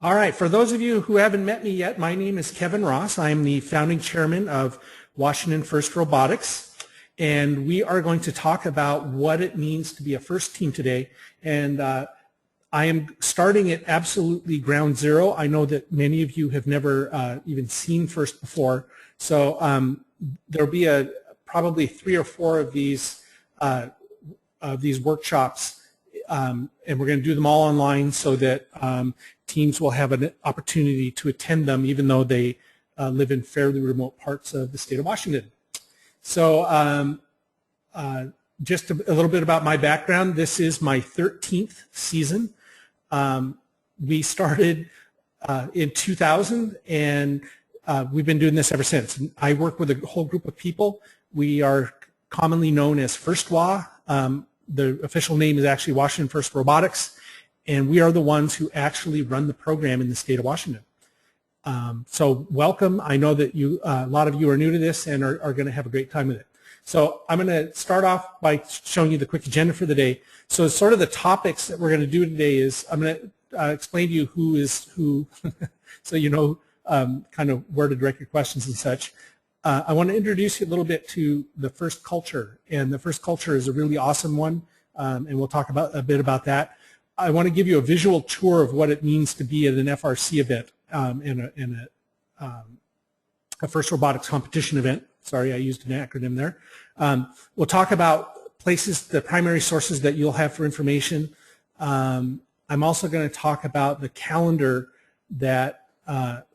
All right, for those of you who haven't met me yet, my name is Kevin Ross. I am the founding chairman of Washington First Robotics, and we are going to talk about what it means to be a FIRST team today. And I am starting at absolutely ground zero. I know that many of you have never even seen FIRST before, so there'll be probably 3 or 4 of these workshops, and we're going to do them all online so that teams will have an opportunity to attend them even though they live in fairly remote parts of the state of Washington. So just a little bit about my background. This is my 13th season. We started in 2000, and we've been doing this ever since. I work with a whole group of people. We are commonly known as FirstWA. The official name is actually Washington First Robotics, and we are the ones who actually run the program in the state of Washington. So welcome. I know that a lot of you are new to this and are going to have a great time with it. So I'm going to start off by showing you the quick agenda for the day. So sort of the topics that we're going to do today is I'm going to explain to you who is who, so you know kind of where to direct your questions and such. I want to introduce you a little bit to the FRC Culture, and the FRC Culture is a really awesome one, and we'll talk a bit about that. I want to give you a visual tour of what it means to be at an FRC event in a FIRST Robotics competition event. Sorry, I used an acronym there. We'll talk about places, the primary sources that you'll have for information. I'm also going to talk about the calendar that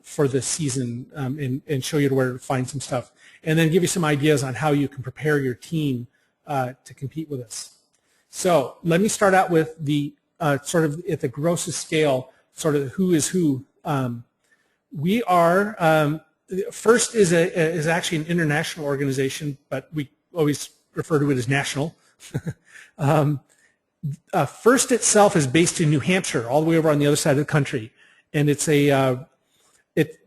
for the season and show you where to find some stuff, and then give you some ideas on how you can prepare your team to compete with us. So let me start out with the sort of at the grossest scale, sort of who is who. We are, FIRST is actually an international organization, but we always refer to it as national. FIRST itself is based in New Hampshire, all the way over on the other side of the country. And it's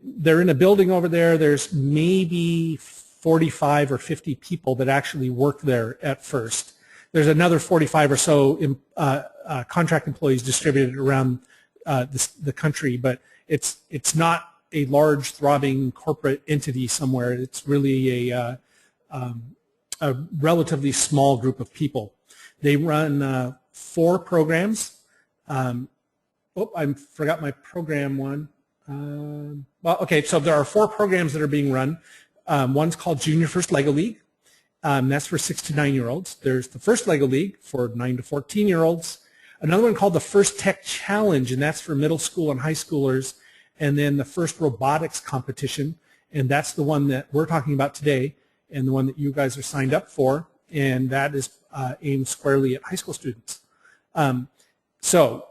they're in a building over there. There's maybe 45 or 50 people that actually work there at FIRST. There's another 45 or so contract employees distributed around the country, but it's not a large, throbbing corporate entity somewhere. It's really a relatively small group of people. They run 4 programs. I forgot my program one. Well, okay, so there are 4 programs that are being run. One's called Junior First Lego League. That's for 6 to 9-year-olds. There's the First Lego League for 9 to 14-year-olds. Another one called the First Tech Challenge, and that's for middle school and high schoolers. And then the First Robotics Competition, and that's the one that we're talking about today, and the one that you guys are signed up for, and that is aimed squarely at high school students. So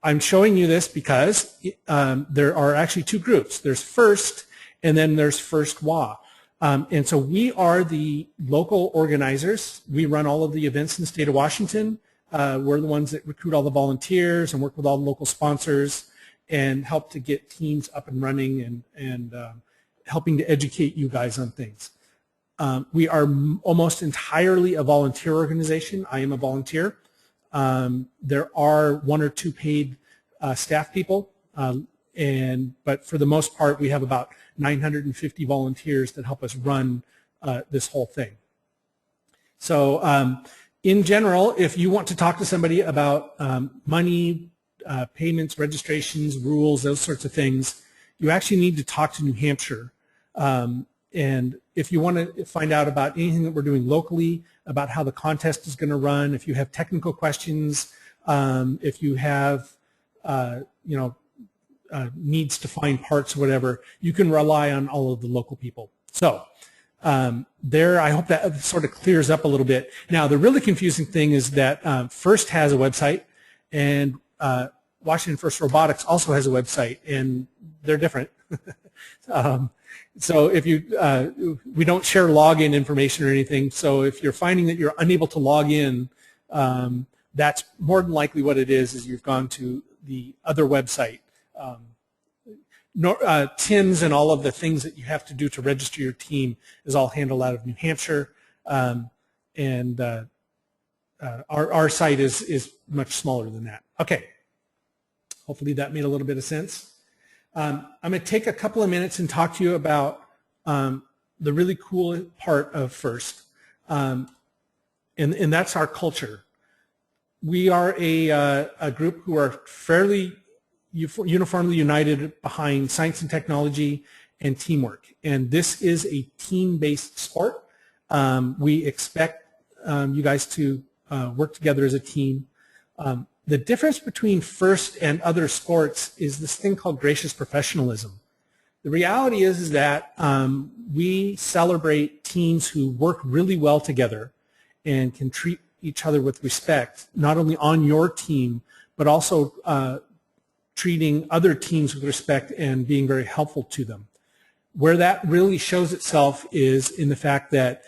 I'm showing you this because there are actually 2 groups. There's FIRST, and then there's FirstWA. And so we are the local organizers. We run all of the events in the state of Washington. We're the ones that recruit all the volunteers and work with all the local sponsors and help to get teams up and running and helping to educate you guys on things. We are almost entirely a volunteer organization. I am a volunteer. There are 1 or 2 paid staff people, but for the most part, we have about 950 volunteers that help us run this whole thing. So in general, if you want to talk to somebody about money, payments, registrations, rules, those sorts of things, you actually need to talk to New Hampshire. And if you want to find out about anything that we're doing locally, about how the contest is going to run, if you have technical questions, if you have needs to find parts or whatever, you can rely on all of the local people. So I hope that sort of clears up a little bit. Now, the really confusing thing is that FIRST has a website, and Washington First Robotics also has a website, and they're different. So if we don't share login information or anything, so if you're finding that you're unable to log in, that's more than likely what it is you've gone to the other website. TIMS and all of the things that you have to do to register your team is all handled out of New Hampshire, and our site is much smaller than that. Okay, hopefully that made a little bit of sense. I'm going to take a couple of minutes and talk to you about the really cool part of FIRST, and that's our culture. We are a group who are fairly uniformly united behind science and technology and teamwork, and this is a team-based sport. We expect you guys to work together as a team. The difference between FIRST and other sports is this thing called gracious professionalism. The reality is that we celebrate teams who work really well together and can treat each other with respect, not only on your team, but also treating other teams with respect and being very helpful to them. Where that really shows itself is in the fact that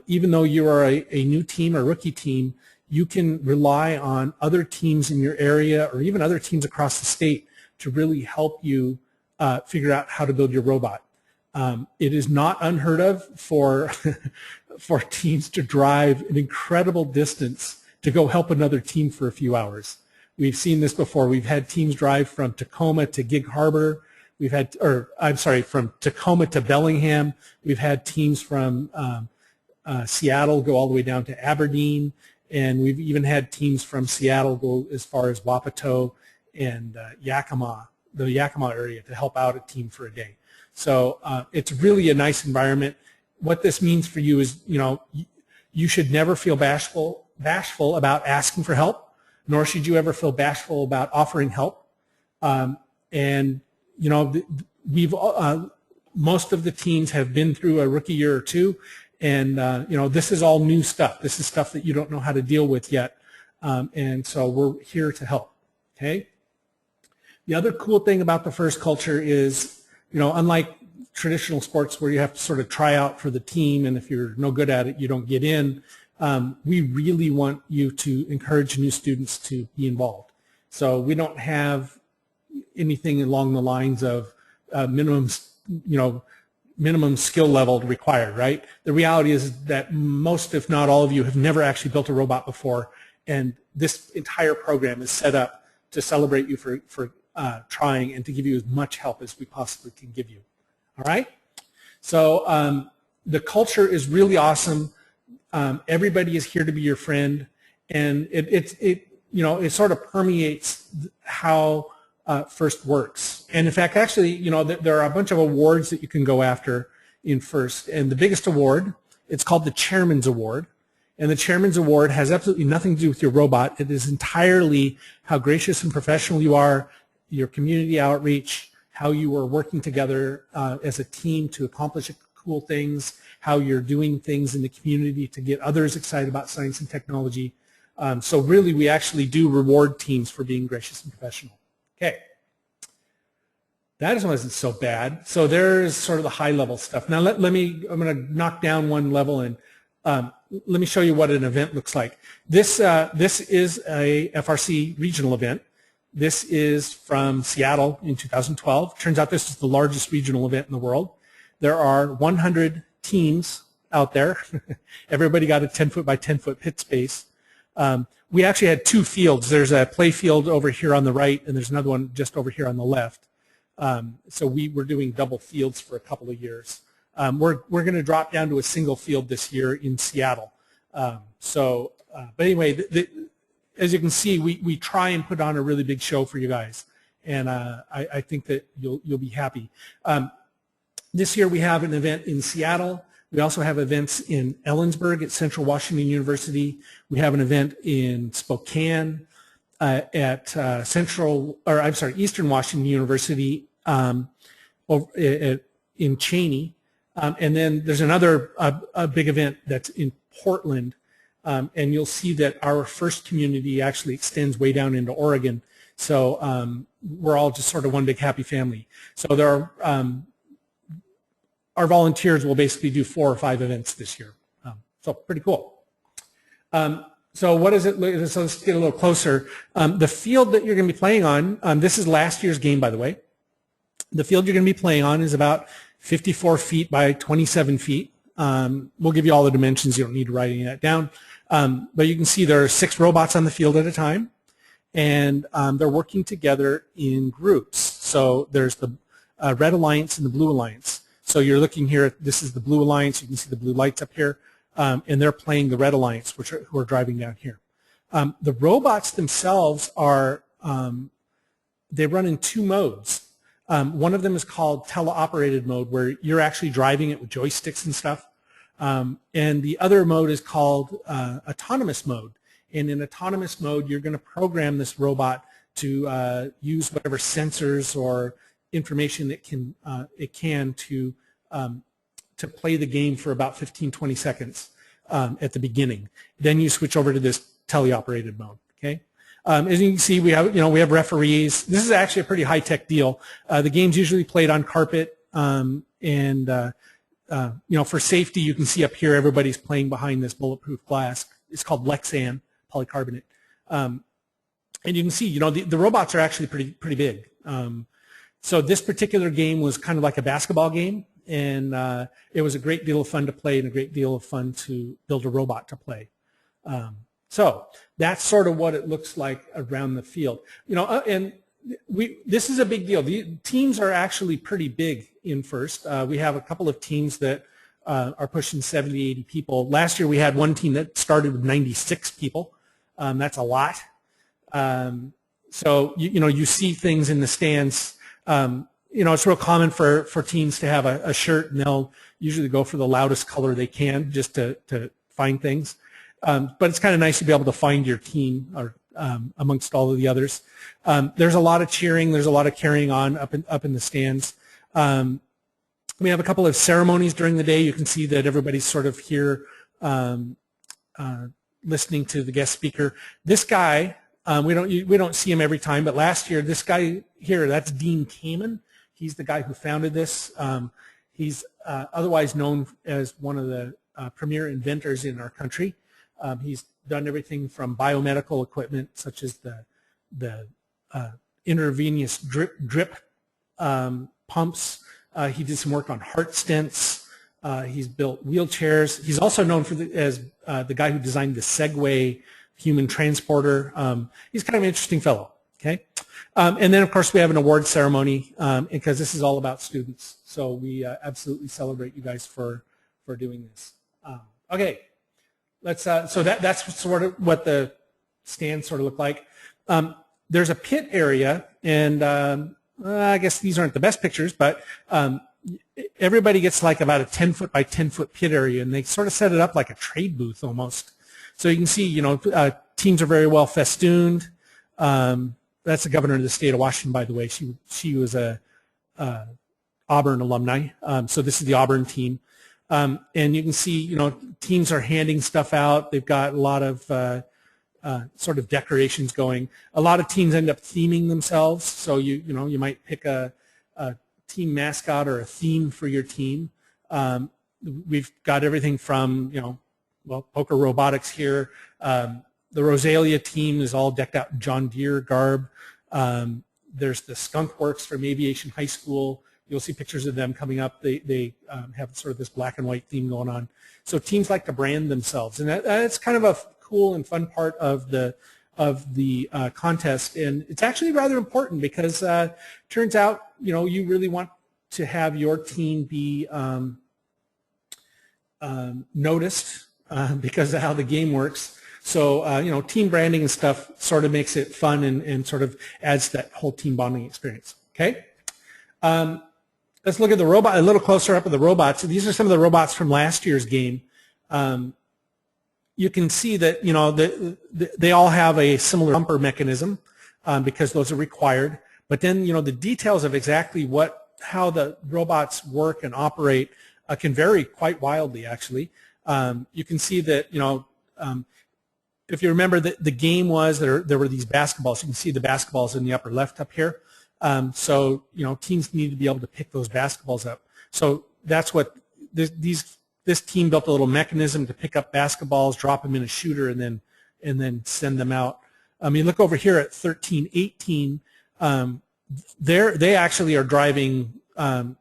even though you are a new team or rookie team, you can rely on other teams in your area or even other teams across the state to really help you figure out how to build your robot. It is not unheard of for for teams to drive an incredible distance to go help another team for a few hours. We've seen this before. We've had teams drive from Tacoma to Gig Harbor. We've had, from Tacoma to Bellingham. We've had teams from Seattle go all the way down to Aberdeen, and we've even had teams from Seattle go as far as Wapato and Yakima, the Yakima area, to help out a team for a day. So it's really a nice environment. What this means for you is, you should never feel bashful about asking for help, nor should you ever feel bashful about offering help. We've most of the teams have been through a rookie year or two, and this is all new stuff. This is stuff that you don't know how to deal with yet, and so we're here to help. Okay. The other cool thing about the FIRST culture is, unlike traditional sports where you have to sort of try out for the team, and if you're no good at it, you don't get in. We really want you to encourage new students to be involved. So we don't have anything along the lines of minimum skill level required, right? The reality is that most, if not all of you, have never actually built a robot before, and this entire program is set up to celebrate you for trying and to give you as much help as we possibly can give you. All right? So the culture is really awesome. Everybody is here to be your friend, and it sort of permeates how FIRST works. And in fact, actually, there are a bunch of awards that you can go after in FIRST, and the biggest award, it's called the Chairman's Award, and the Chairman's Award has absolutely nothing to do with your robot. It is entirely how gracious and professional you are, your community outreach, how you are working together as a team to accomplish cool things, how you're doing things in the community to get others excited about science and technology. So really, we actually do reward teams for being gracious and professional. Okay. That wasn't so bad. So there's sort of the high-level stuff. Now I'm going to knock down one level, and let me show you what an event looks like. This is a FRC regional event. This is from Seattle in 2012. Turns out this is the largest regional event in the world. There are 100 teams out there. Everybody got a 10-foot by 10-foot pit space. We actually had two fields. There's a play field over here on the right, and there's another one just over here on the left. So we were doing double fields for a couple of years. We're going to drop down to a single field this year in Seattle. But anyway, as you can see, we try and put on a really big show for you guys, and I think that you'll be happy. This year we have an event in Seattle. We also have events in Ellensburg at Central Washington University. We have an event in Spokane at Eastern Washington University in Cheney. And then there's another a big event that's in Portland. And you'll see that our FIRST community actually extends way down into Oregon. So we're all just sort of one big happy family. So there are our volunteers will basically do 4 or 5 events this year. So pretty cool. So what is it? So let's get a little closer. The field that you're going to be playing on, this is last year's game, by the way. The field you're going to be playing on is about 54 feet by 27 feet. We'll give you all the dimensions. You don't need to write any of that down. But you can see there are 6 robots on the field at a time, and they're working together in groups. So there's the Red Alliance and the Blue Alliance. So you're looking here, this is the Blue Alliance, you can see the blue lights up here, and they're playing the Red Alliance, who are driving down here. The robots themselves are, they run in two modes. One of them is called teleoperated mode, where you're actually driving it with joysticks and stuff. And the other mode is called autonomous mode. And in autonomous mode, you're going to program this robot to use whatever sensors or information it can to play the game for about 15-20 seconds at the beginning. Then you switch over to this teleoperated mode. Okay. As you can see, we have referees. This is actually a pretty high-tech deal. The game's usually played on carpet, and for safety, you can see up here everybody's playing behind this bulletproof glass. It's called Lexan polycarbonate, and you can see, the robots are actually pretty big. So this particular game was kind of like a basketball game, and it was a great deal of fun to play and a great deal of fun to build a robot to play. So that's sort of what it looks like around the field. And this is a big deal. The teams are actually pretty big in FIRST. We have a couple of teams that are pushing 70, 80 people. Last year we had one team that started with 96 people. That's a lot. So you see things in the stands. It's real common for teams to have a shirt, and they'll usually go for the loudest color they can just to find things. But it's kind of nice to be able to find your team or amongst all of the others. There's a lot of cheering. There's a lot of carrying on up in the stands. We have a couple of ceremonies during the day. You can see that everybody's sort of here listening to the guest speaker. This guy, we don't see him every time, but last year, this guy here, that's Dean Kamen. He's the guy who founded this. He's otherwise known as one of the premier inventors in our country. He's done everything from biomedical equipment, such as the intravenous drip pumps. He did some work on heart stents. He's built wheelchairs. He's also known as the guy who designed the Segway human transporter. He's kind of an interesting fellow. Okay, and then of course we have an award ceremony because this is all about students. So we absolutely celebrate you guys for doing this. Okay. So that's sort of what the stands sort of look like. There's a pit area, and I guess these aren't the best pictures, but everybody gets like about a 10-foot by 10-foot pit area, and they sort of set it up like a trade booth almost. So you can see, teams are very well festooned. That's the governor of the state of Washington, by the way. She was a Auburn alumni. So this is the Auburn team. And you can see, teams are handing stuff out. They've got a lot of sort of decorations going. A lot of teams end up theming themselves. So you might pick a team mascot or a theme for your team. We've got everything from Poker Robotics here. The Rosalia team is all decked out in John Deere garb. There's the Skunk Works from Aviation High School. You'll see pictures of them coming up. They have sort of this black and white theme going on. So teams like to brand themselves, and that's kind of a cool and fun part of the contest. And it's actually rather important because turns out you really want to have your team be noticed because of how the game works. So team branding and stuff sort of makes it fun and sort of adds that whole team bonding experience. Okay. Let's look at the robot a little closer up at the robots. These are some of the robots from last year's game. You can see that they all have a similar bumper mechanism because those are required. But then the details of exactly how the robots work and operate can vary quite wildly. Actually, you can see that if you remember the game was there were these basketballs. You can see the basketballs in the upper left up here. So teams need to be able to pick those basketballs up. So that's what this team built a little mechanism to pick up basketballs, drop them in a shooter, and then send them out. You look over here at 13-18. They actually are driving on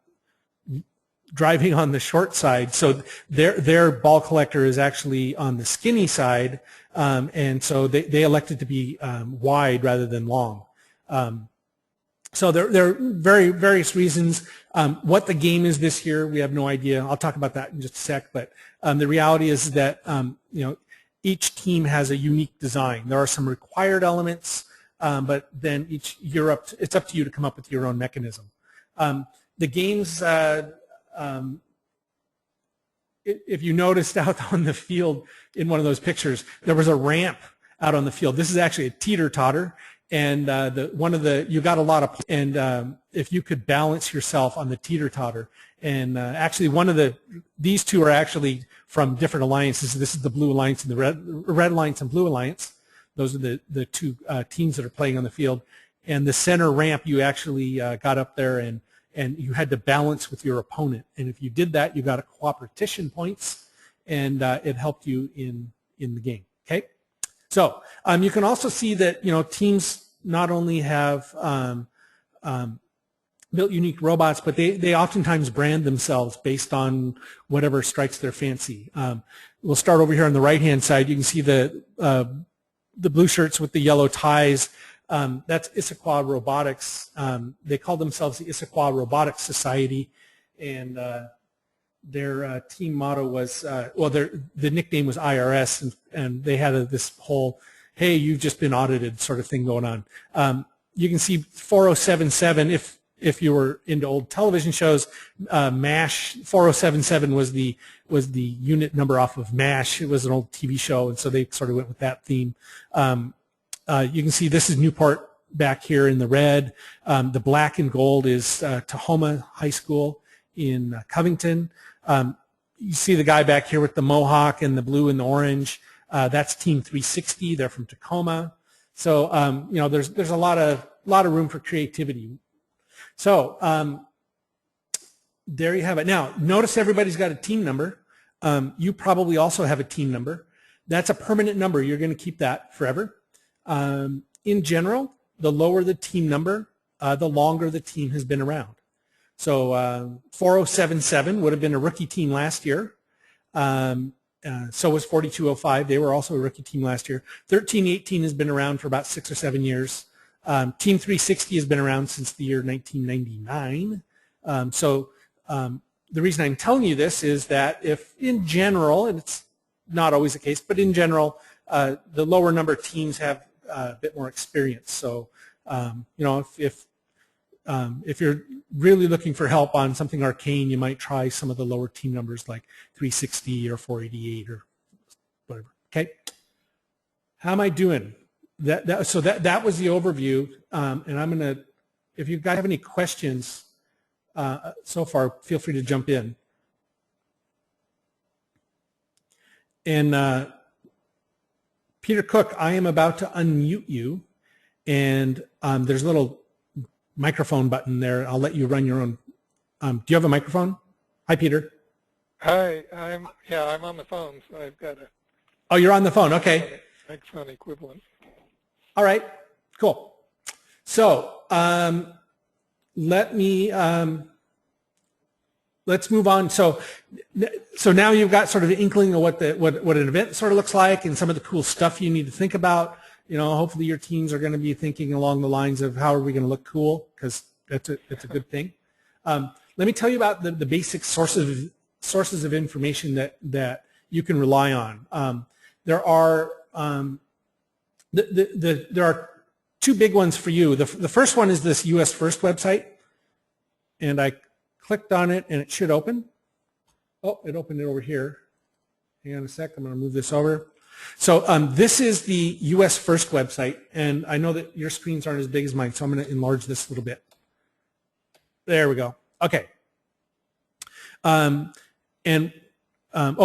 the short side. So their ball collector is actually on the skinny side, and so they elected to be wide rather than long. So there are various reasons. What the game is this year, we have no idea. I'll talk about that in just a sec. But the reality is that each team has a unique design. There are some required elements, but then it's up to you to come up with your own mechanism. The games, if you noticed out on the field in one of those pictures, there was a ramp out on the field. This is actually a teeter-totter. And you got a lot of, and if you could balance yourself on the teeter-totter, and actually these two are actually from different alliances. This is the Blue Alliance and the Red Alliance and Blue Alliance. Those are the two teams that are playing on the field. And the center ramp, you actually got up there and you had to balance with your opponent. And if you did that, you got a cooperation points, and it helped you in the game. Okay. So you can also see that teams not only have built unique robots, but they oftentimes brand themselves based on whatever strikes their fancy. We'll start over here on the right-hand side. You can see the blue shirts with the yellow ties. That's Issaquah Robotics. They call themselves the Issaquah Robotics Society, and their team motto was, the nickname was IRS, and they had this whole, hey, you've just been audited sort of thing going on. You can see 4077, if you were into old television shows, MASH, 4077 was the unit number off of MASH. It was an old TV show, and so they sort of went with that theme. You can see this is Newport back here in the red. The black and gold is Tahoma High School in Covington. You see the guy back here with the mohawk and the blue and the orange. That's Team 360. They're from Tacoma. So there's a lot of room for creativity. So there you have it. Now notice everybody's got a team number. You probably also have a team number. That's a permanent number. You're going to keep that forever. In general, the lower the team number, the longer the team has been around. So 4077 would have been a rookie team last year. So was 4205. They were also a rookie team last year. 1318 has been around for about 6 or 7 years. Team 360 has been around since the year 1999. The reason I'm telling you this is that if in general, and it's not always the case, but in general, the lower number of teams have a bit more experience. So, if you're really looking for help on something arcane, you might try some of the lower team numbers like 360 or 488 or whatever. Okay. How am I doing? So that was the overview, and I'm going to, if you guys have any questions so far, feel free to jump in. And Peter Cook, I am about to unmute you, and there's a little microphone button there. I'll let you run your own. Do you have a microphone? Hi, Peter. Hi, I'm on the phone, so I've got a. Oh, you're on the phone. Okay. Microphone equivalent. All right. Cool. So let's move on. So now you've got sort of an inkling of what an event sort of looks like and some of the cool stuff you need to think about. Hopefully your teams are going to be thinking along the lines of how are we going to look cool, because that's a good thing. Let me tell you about the basic sources of information that you can rely on. There are there are two big ones for you. The first one is this US First website, and I clicked on it and it should open. Oh, it opened it over here. Hang on a sec. I'm going to move this over. So this is the US First website, and I know that your screens aren't as big as mine, so I'm going to enlarge this a little bit. There we go. Okay. Oh,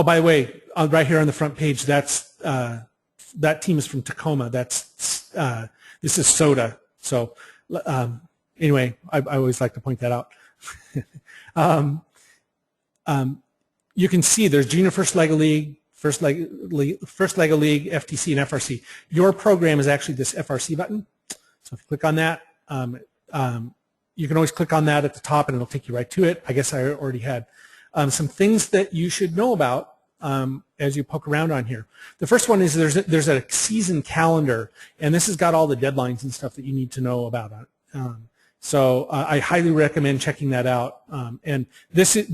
by the way, right here on the front page, that's that team is from Tacoma. That's this is Soda. So anyway, I always like to point that out. You can see there's Junior First Lego League, First Lego League, FTC, and FRC. Your program is actually this FRC button. So if you click on that, you can always click on that at the top and it'll take you right to it. I guess I already had some things that you should know about as you poke around on here. The first one is there's a season calendar, and this has got all the deadlines and stuff that you need to know about. So I highly recommend checking that out. And this is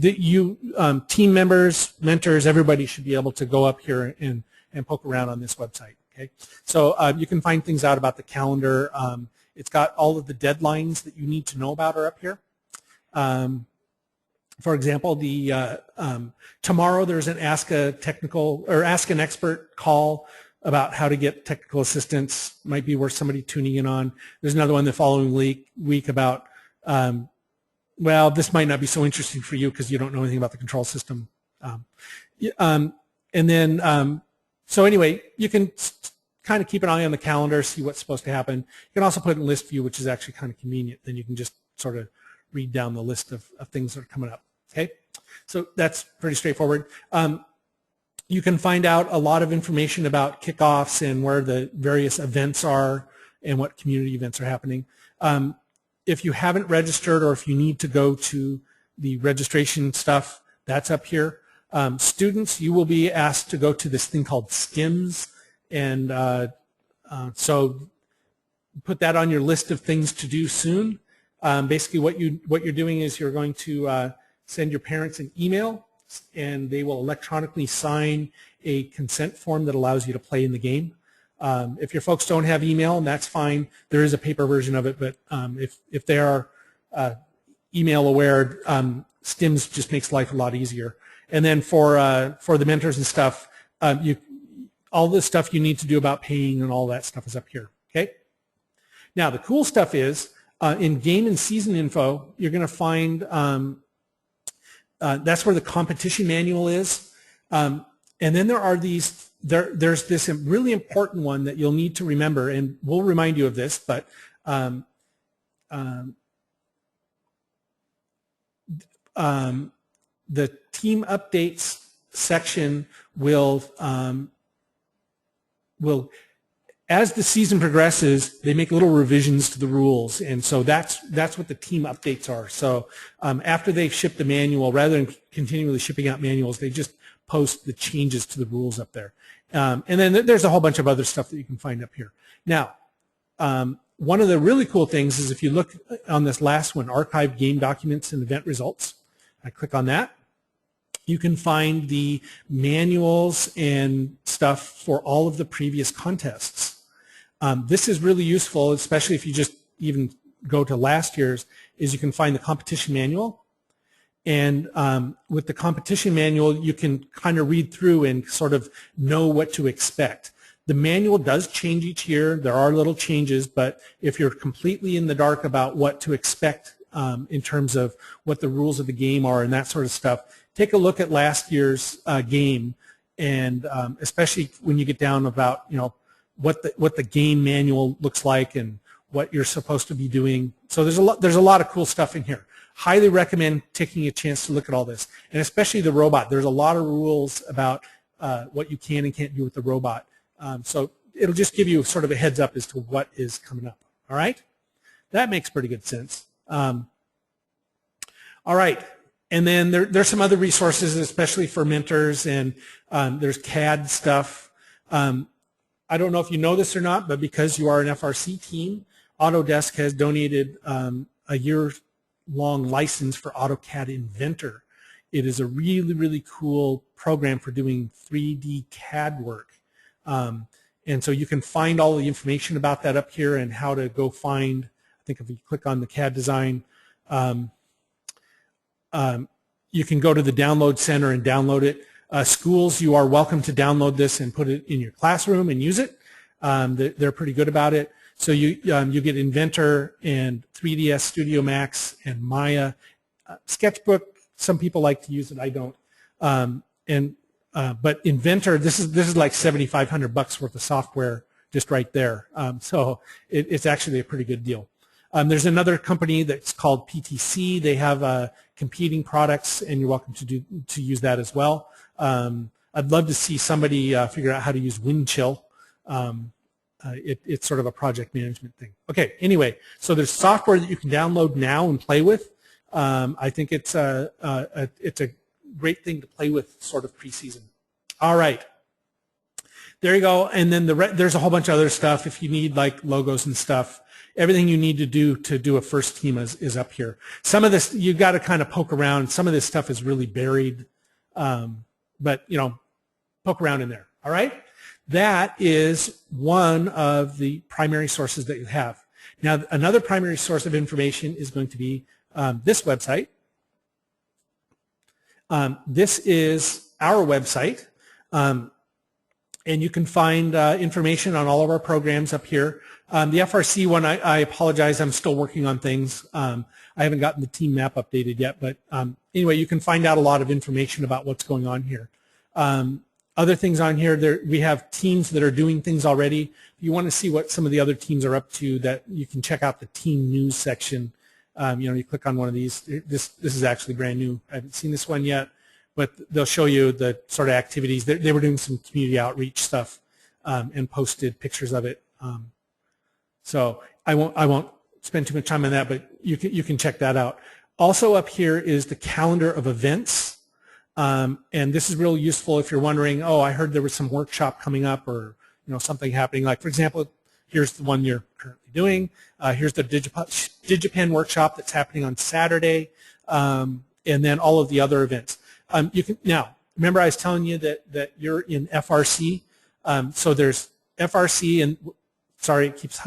team members, mentors, everybody should be able to go up here and poke around on this website. Okay, so you can find things out about the calendar. It's got all of the deadlines that you need to know about are up here. For example, tomorrow there's an Ask an Expert call about how to get technical assistance. Might be worth somebody tuning in on. There's another one the following week about, well, this might not be so interesting for you because you don't know anything about the control system. So anyway, you can kind of keep an eye on the calendar, see what's supposed to happen. You can also put it in list view, which is actually kind of convenient. Then you can just sort of read down the list of things that are coming up. Okay, so that's pretty straightforward. You can find out a lot of information about kickoffs and where the various events are and what community events are happening. If you haven't registered or if you need to go to the registration stuff, that's up here. Students, you will be asked to go to this thing called Stims, and so put that on your list of things to do soon. Basically, what you're doing is you're going to send your parents an email, and they will electronically sign a consent form that allows you to play in the game. If your folks don't have email, and that's fine, there is a paper version of it, but if they are email aware, Stims just makes life a lot easier. And then for the mentors and stuff, all the stuff you need to do about paying and all that stuff is up here. Okay. Now the cool stuff is in game and season info, you're going to find that's where the competition manual is. And then there are there's this really important one that you'll need to remember, and we'll remind you of this, but the team updates section will as the season progresses, they make little revisions to the rules, and so that's what the team updates are. So after they've shipped the manual, rather than continually shipping out manuals, they just post the changes to the rules up there. And then there's a whole bunch of other stuff that you can find up here. Now, one of the really cool things is if you look on this last one, Archive Game Documents and Event Results, I click on that. You can find the manuals and stuff for all of the previous contests. This is really useful, especially if you just even go to last year's, is you can find the competition manual. And with the competition manual, you can kind of read through and sort of know what to expect. The manual does change each year. There are little changes, but if you're completely in the dark about what to expect in terms of what the rules of the game are and that sort of stuff, take a look at last year's game, and especially when you get down about, you know, what the game manual looks like and what you're supposed to be doing. So there's a lot of cool stuff in here. Highly recommend taking a chance to look at all this, and especially the robot. There's a lot of rules about what you can and can't do with the robot. So it'll just give you sort of a heads up as to what is coming up. All right? That makes pretty good sense. All right. And then there's some other resources, especially for mentors, and there's CAD stuff. I don't know if you know this or not, but because you are an FRC team, Autodesk has donated a year-long license for AutoCAD Inventor. It is a really, really cool program for doing 3D CAD work. And so you can find all the information about that up here and how to go find, I think if you click on the CAD design, you can go to the download center and download it. Schools, you are welcome to download this and put it in your classroom and use it. They're pretty good about it. So you get Inventor and 3ds Studio Max and Maya. Sketchbook, some people like to use it, I don't. But Inventor, this is like $7,500 worth of software just right there. So it's actually a pretty good deal. There's another company that's called PTC. They have competing products, and you're welcome to use that as well. I'd love to see somebody figure out how to use Windchill. It's sort of a project management thing. Okay, anyway, so there's software that you can download now and play with. I think it's a great thing to play with sort of preseason. All right. There you go. And then there's a whole bunch of other stuff if you need like logos and stuff. Everything you need to do a first team is up here. Some of this, you got to kind of poke around. Some of this stuff is really buried. But, you know, poke around in there. All right? That is one of the primary sources that you have. Now, another primary source of information is going to be this website. This is our website. And you can find information on all of our programs up here. The FRC one, I apologize, I'm still working on things. I haven't gotten the team map updated yet, but anyway, you can find out a lot of information about what's going on here. Other things on here, we have teams that are doing things already. If you want to see what some of the other teams are up to, that you can check out the team news section. You know, you click on one of these. This is actually brand new. I haven't seen this one yet, but they'll show you the sort of activities. They were doing some community outreach stuff and posted pictures of it. So I won't spend too much time on that, but you can check that out. Also up here is the calendar of events. And this is real useful if you're wondering, oh, I heard there was some workshop coming up or, you know, something happening. Like, for example, here's the one you're currently doing. Here's the DigiPen workshop that's happening on Saturday, and then all of the other events. Now, remember I was telling you that you're in FRC. So there's FRC, and sorry, it keeps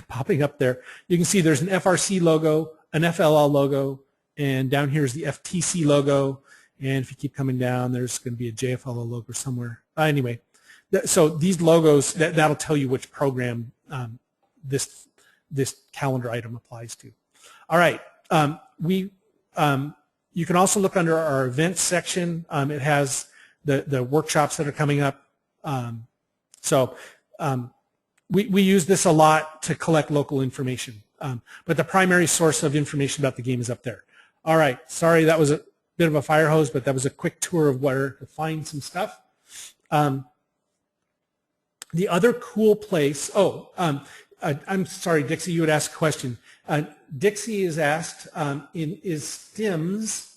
popping up there. You can see there's an FRC logo, an FLL logo, and down here is the FTC logo. And if you keep coming down, there's going to be a JFLO logo somewhere. Anyway, so these logos, that'll tell you which program this calendar item applies to. All right. You can also look under our events section. It has the workshops that are coming up. We use this a lot to collect local information. But the primary source of information about the game is up there. All right. Sorry, that was a bit of a fire hose, but that was a quick tour of where to find some stuff. The other cool place, I'm sorry, Dixie, you had asked a question. Dixie is asked, is Stims,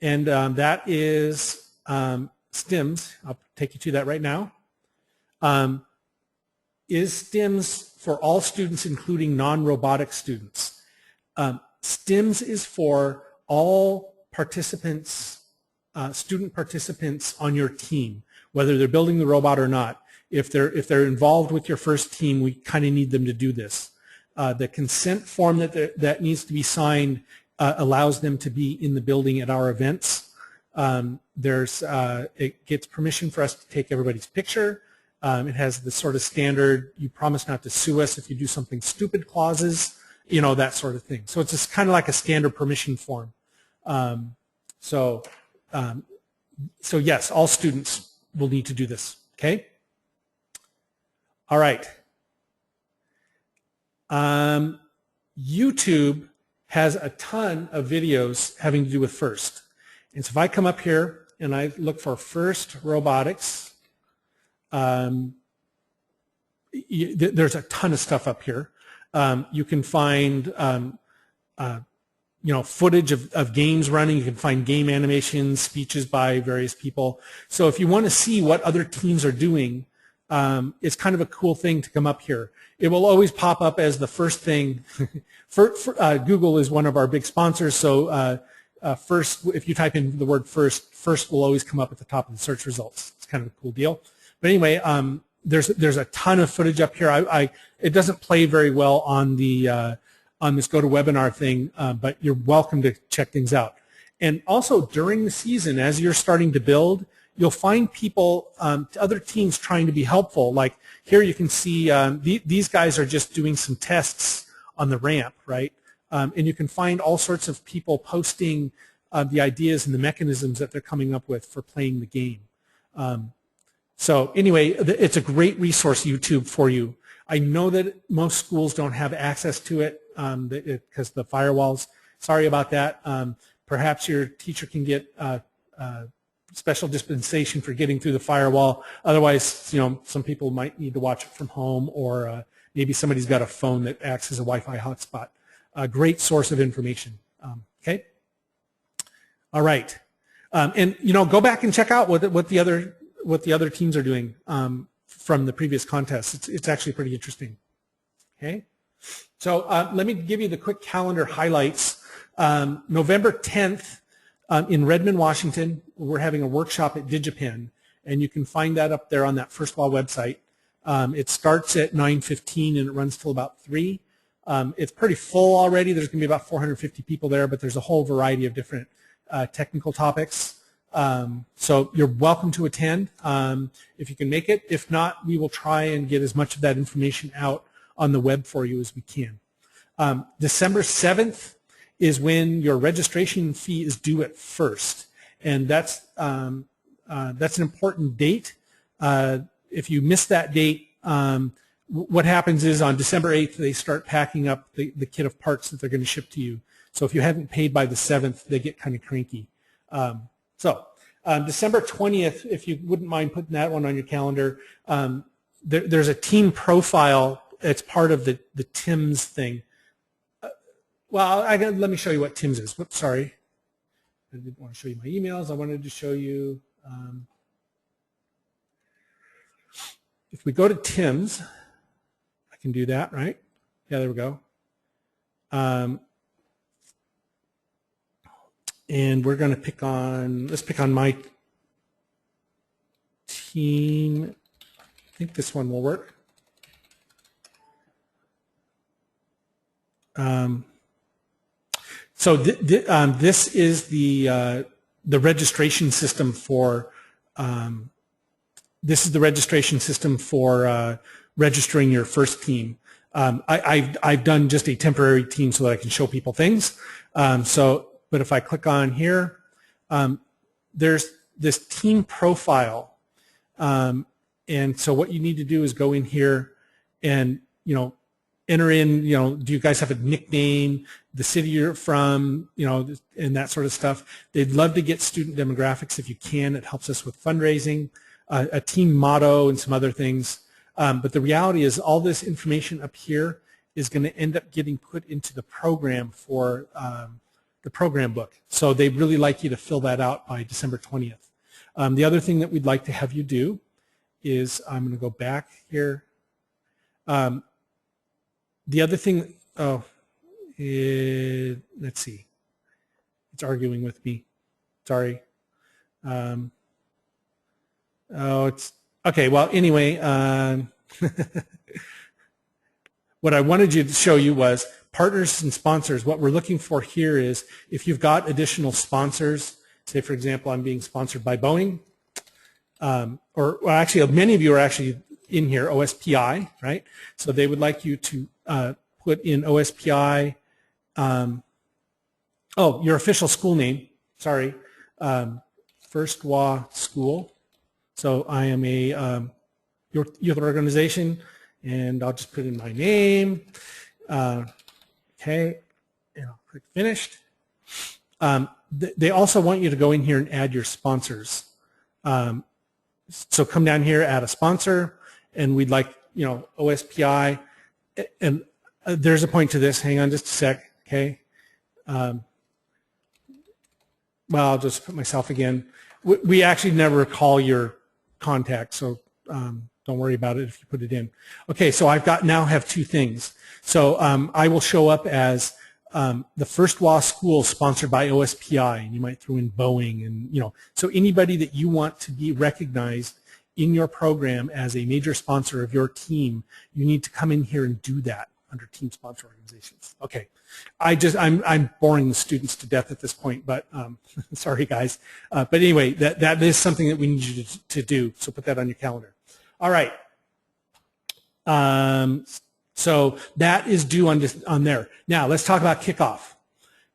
and that is Stims, I'll take you to that right now. Is Stims for all students, including non-robotic students? Stims is for all participants, student participants on your team, whether they're building the robot or not. If they're involved with your first team, we kind of need them to do this. The consent form that needs to be signed allows them to be in the building at our events. It gets permission for us to take everybody's picture. It has the sort of standard, you promise not to sue us if you do something stupid clauses, you know, that sort of thing. So it's just kind of like a standard permission form. So yes, all students will need to do this, okay? All right. YouTube has a ton of videos having to do with FIRST. And so if I come up here and I look for FIRST robotics, there's a ton of stuff up here. You can find footage of games running. You can find game animations, speeches by various people. So if you want to see what other teams are doing, it's kind of a cool thing to come up here. It will always pop up as the first thing. Google is one of our big sponsors, so first, if you type in the word first will always come up at the top of the search results. It's kind of a cool deal. But anyway, there's a ton of footage up here. It doesn't play very well on the on this GoToWebinar thing, but you're welcome to check things out. And also during the season, as you're starting to build, you'll find people, other teams trying to be helpful. Like here you can see these guys are just doing some tests on the ramp, right? And you can find all sorts of people posting the ideas and the mechanisms that they're coming up with for playing the game. So anyway, it's a great resource, YouTube, for you. I know that most schools don't have access to it because the firewalls. Sorry about that. Perhaps your teacher can get special dispensation for getting through the firewall. Otherwise, you know, some people might need to watch it from home, or maybe somebody's got a phone that acts as a Wi-Fi hotspot. A great source of information. Okay. All right. And you know, go back and check out what the other teams are doing. from the previous contests. It's actually pretty interesting. Okay, so let me give you the quick calendar highlights. November 10th in Redmond, Washington, we're having a workshop at DigiPen, and you can find that up there on that First Wall website. It starts at 9:15 and it runs till about 3. It's pretty full already. There's going to be about 450 people there, but there's a whole variety of different technical topics. So you're welcome to attend if you can make it. If not, we will try and get as much of that information out on the web for you as we can. December 7th is when your registration fee is due at first, and that's an important date. If you miss that date, what happens is on December 8th they start packing up the kit of parts that they're going to ship to you. So if you haven't paid by the 7th, they get kind of cranky. December 20th, if you wouldn't mind putting that one on your calendar, there's a team profile. It's part of the TIMS thing. Let me show you what TIMS is. Whoops, sorry. I didn't want to show you my emails. I wanted to show you. If we go to TIMS, I can do that, right? Yeah, there we go. And we're going to let's pick on my team. I think this one will work. So this is the registration system for registering your first team. I've done just a temporary team so that I can show people things. But if I click on here, there's this team profile, and so what you need to do is go in here and enter in, do you guys have a nickname, the city you're from, and that sort of stuff. They'd love to get student demographics if you can. It helps us with fundraising, a team motto, and some other things. But the reality is all this information up here is going to end up getting put into the program for the program book. So they'd really like you to fill that out by December 20th. The other thing that we'd like to have you do is, I'm going to go back here. The other thing, let's see. It's arguing with me. Sorry. It's okay. Well, anyway, what I wanted you to show you was partners and sponsors. What we're looking for here is if you've got additional sponsors, say for example, I'm being sponsored by Boeing, or actually many of you are actually in here, OSPI, right? So they would like you to put in OSPI, your official school name, sorry, First WA School. So I am a youth organization, and I'll just put in my name. Okay, and I'll click finished. They also want you to go in here and add your sponsors. So come down here, add a sponsor, and we'd like, OSPI. And there's a point to this. Hang on just a sec, okay? Well, I'll just put myself again. We actually never call your contact, so don't worry about it if you put it in. Okay, so now have two things. So I will show up as the First WA School sponsored by OSPI, and you might throw in Boeing, and so anybody that you want to be recognized in your program as a major sponsor of your team, you need to come in here and do that under team sponsor organizations. Okay, I'm boring the students to death at this point, but sorry guys. But anyway, that is something that we need you to do, so put that on your calendar. All right. So that is due on there. Now let's talk about Kickoff,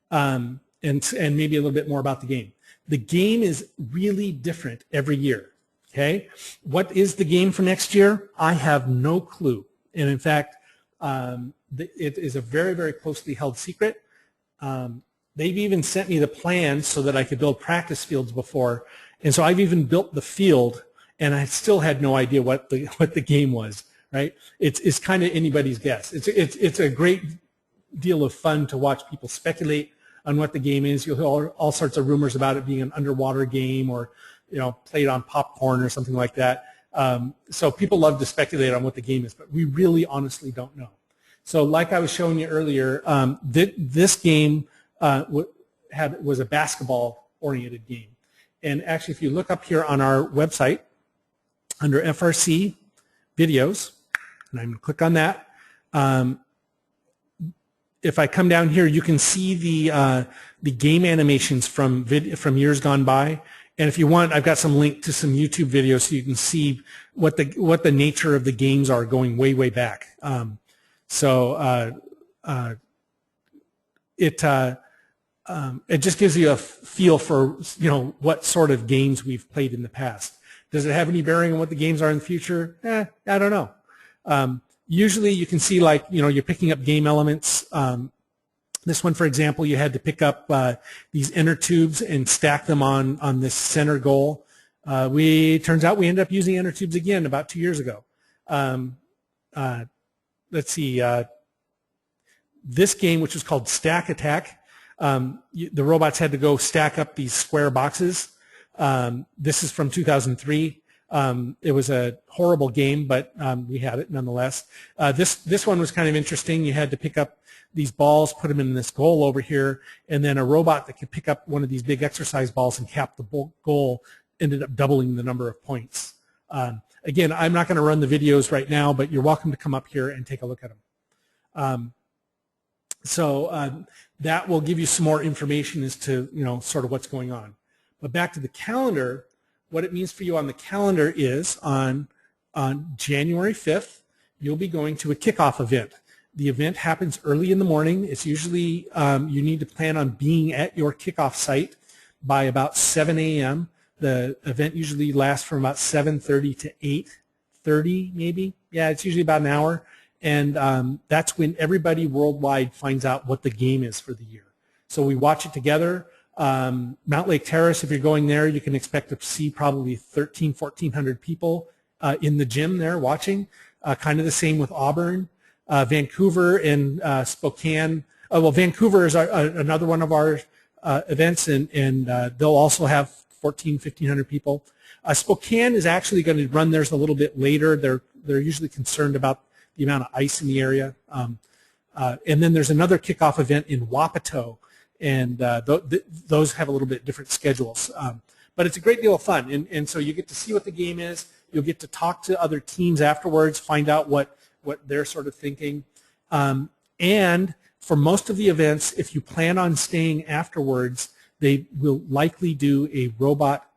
and maybe a little bit more about the game. The game is really different every year. Okay, what is the game for next year? I have no clue, and in fact, it is a very, very closely held secret. They've even sent me the plans so that I could build practice fields before, and so I've even built the field, and I still had no idea what the game was. Right? It's kind of anybody's guess. It's a great deal of fun to watch people speculate on what the game is. You'll hear all sorts of rumors about it being an underwater game, or played on popcorn or something like that. So people love to speculate on what the game is, but we really honestly don't know. So like I was showing you earlier, this game was a basketball-oriented game. And actually, if you look up here on our website, under FRC videos, and I'm going to click on that. If I come down here, you can see the game animations from years gone by. And if you want, I've got some link to some YouTube videos so you can see what the nature of the games are going way, way back. It just gives you a feel for what sort of games we've played in the past. Does it have any bearing on what the games are in the future? I don't know. Usually you can see, like, you're picking up game elements. This one, for example, you had to pick up these inner tubes and stack them on this center goal. Turns out we ended up using inner tubes again about 2 years ago. Let's see. This game, which was called Stack Attack, the robots had to go stack up these square boxes. This is from 2003. It was a horrible game, but we had it nonetheless. This one was kind of interesting. You had to pick up these balls, put them in this goal over here, and then a robot that could pick up one of these big exercise balls and cap the goal ended up doubling the number of points. Again, I'm not going to run the videos right now, but you're welcome to come up here and take a look at them. That will give you some more information as to sort of what's going on. But back to the calendar, what it means for you on the calendar is on January 5th, you'll be going to a kickoff event. The event happens early in the morning. It's usually, you need to plan on being at your kickoff site by about 7 a.m. The event usually lasts from about 7:30 to 8:30 maybe. Yeah, it's usually about an hour. And that's when everybody worldwide finds out what the game is for the year. So we watch it together. Mount Lake Terrace, if you're going there, you can expect to see probably 1,400 people in the gym there watching. Kind of the same with Auburn. Vancouver and Spokane. Well, Vancouver is another one of our events, and they'll also have 1,500 people. Spokane is actually going to run theirs a little bit later. They're usually concerned about the amount of ice in the area. And then there's another kickoff event in Wapato, and those have a little bit different schedules. But it's a great deal of fun, and so you get to see what the game is. You'll get to talk to other teams afterwards, find out what they're sort of thinking. And for most of the events, if you plan on staying afterwards, they will likely do a robot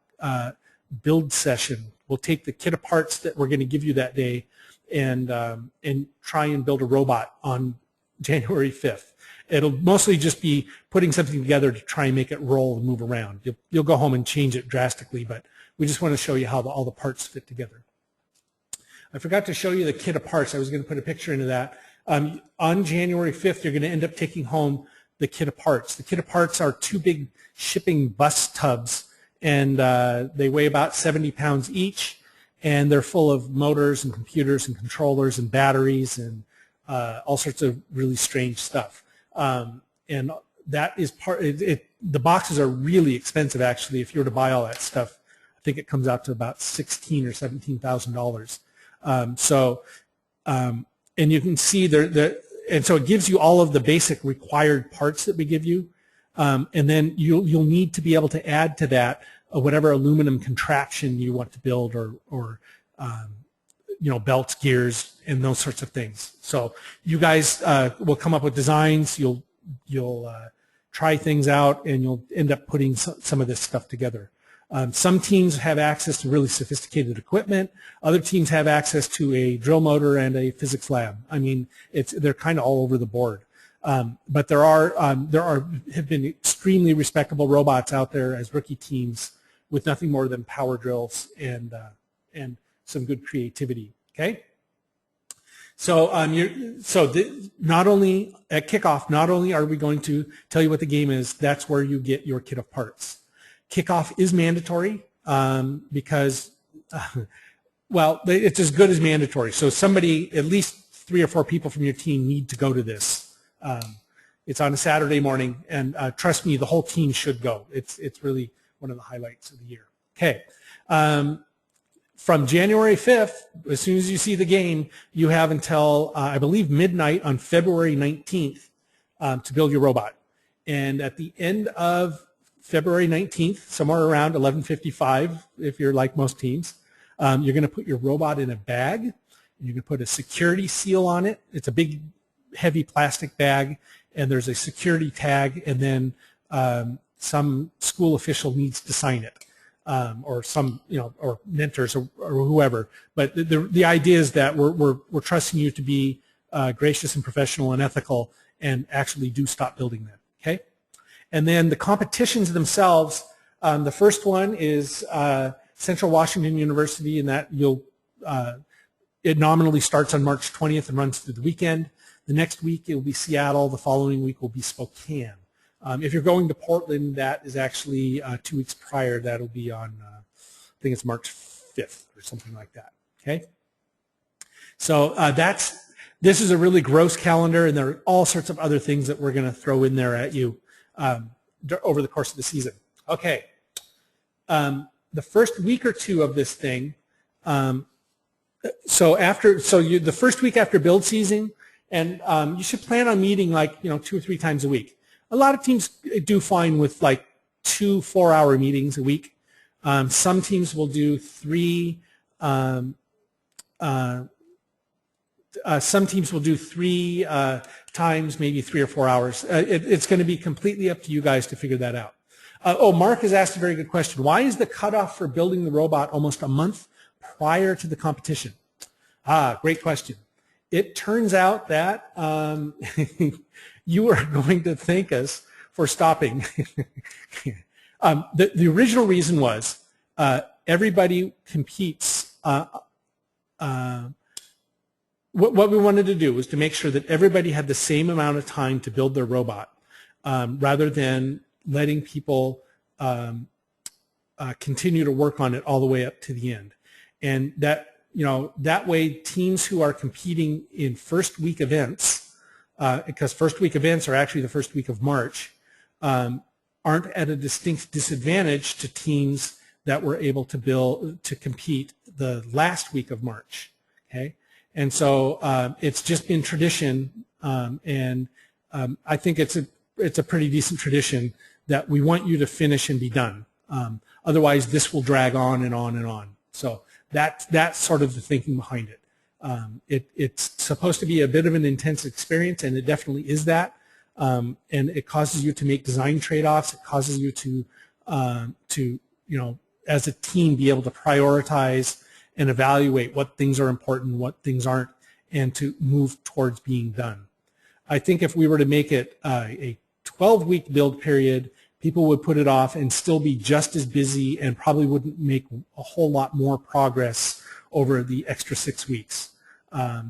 build session. We'll take the kit of parts that we're going to give you that day and try and build a robot on January 5th. It'll mostly just be putting something together to try and make it roll and move around. You'll go home and change it drastically, but we just want to show you how all the parts fit together. I forgot to show you the kit of parts. I was going to put a picture into that. On January 5th, you're going to end up taking home the kit of parts. The kit of parts are 2 big shipping bus tubs, and they weigh about 70 pounds each, and they're full of motors and computers and controllers and batteries and all sorts of really strange stuff. And that is the boxes are really expensive, actually. If you were to buy all that stuff, I think it comes out to about $16,000 or $17,000. And you can see and so it gives you all of the basic required parts that we give you, and then you'll need to be able to add to that whatever aluminum contraption you want to build, or belts, gears, and those sorts of things. So you guys will come up with designs. You'll try things out, and you'll end up putting some of this stuff together. Some teams have access to really sophisticated equipment. Other teams have access to a drill motor and a physics lab. I mean, they're kind of all over the board. But there have been extremely respectable robots out there as rookie teams with nothing more than power drills and some good creativity. Okay. So not only at kickoff, not only are we going to tell you what the game is, that's where you get your kit of parts. Kickoff is mandatory because, well, it's as good as mandatory. So at least 3 or 4 people from your team need to go to this. It's on a Saturday morning, and trust me, the whole team should go. It's really one of the highlights of the year. Okay. from January 5th, as soon as you see the game, you have until, I believe, midnight on February 19th to build your robot. And at the end of February 19th, somewhere around 11:55, if you're like most teams, you're going to put your robot in a bag. And you're going to put a security seal on it. It's a big, heavy plastic bag, and there's a security tag, and then some school official needs to sign it. Or some, or mentors or whoever. But the idea is that we're trusting you to be gracious and professional and ethical and actually do stop building them, okay? And then the competitions themselves, the first one is Central Washington University, and that it nominally starts on March 20th and runs through the weekend. The next week it will be Seattle. The following week will be Spokane. If you're going to Portland, that is actually 2 weeks prior. That'll be on, I think it's March 5th or something like that, okay? So this is a really gross calendar, and there are all sorts of other things that we're going to throw in there at you over the course of the season. Okay. The first week or two of this thing, the first week after build season, and you should plan on meeting like 2 or 3 times a week. A lot of teams do fine with like 2 4-hour meetings a week. Some teams will do 3. Some teams will do 3 times, maybe 3 or 4 hours. It's going to be completely up to you guys to figure that out. Mark has asked a very good question. Why is the cutoff for building the robot almost a month prior to the competition? Great question. It turns out that you are going to thank us for stopping. The original reason was everybody competes. What we wanted to do was to make sure that everybody had the same amount of time to build their robot, rather than letting people continue to work on it all the way up to the end. And that, that way teams who are competing in first week events, because first week events are actually the first week of March, aren't at a distinct disadvantage to teams that were able to compete the last week of March, okay? And so it's just been tradition, and I think it's a pretty decent tradition that we want you to finish and be done. Otherwise, this will drag on and on and on. So that's sort of the thinking behind it. It's supposed to be a bit of an intense experience, and it definitely is that. And it causes you to make design trade-offs. It causes you to as a team, be able to prioritize and evaluate what things are important, what things aren't, and to move towards being done. I think if we were to make it a 12-week build period, people would put it off and still be just as busy and probably wouldn't make a whole lot more progress over the extra 6 weeks. I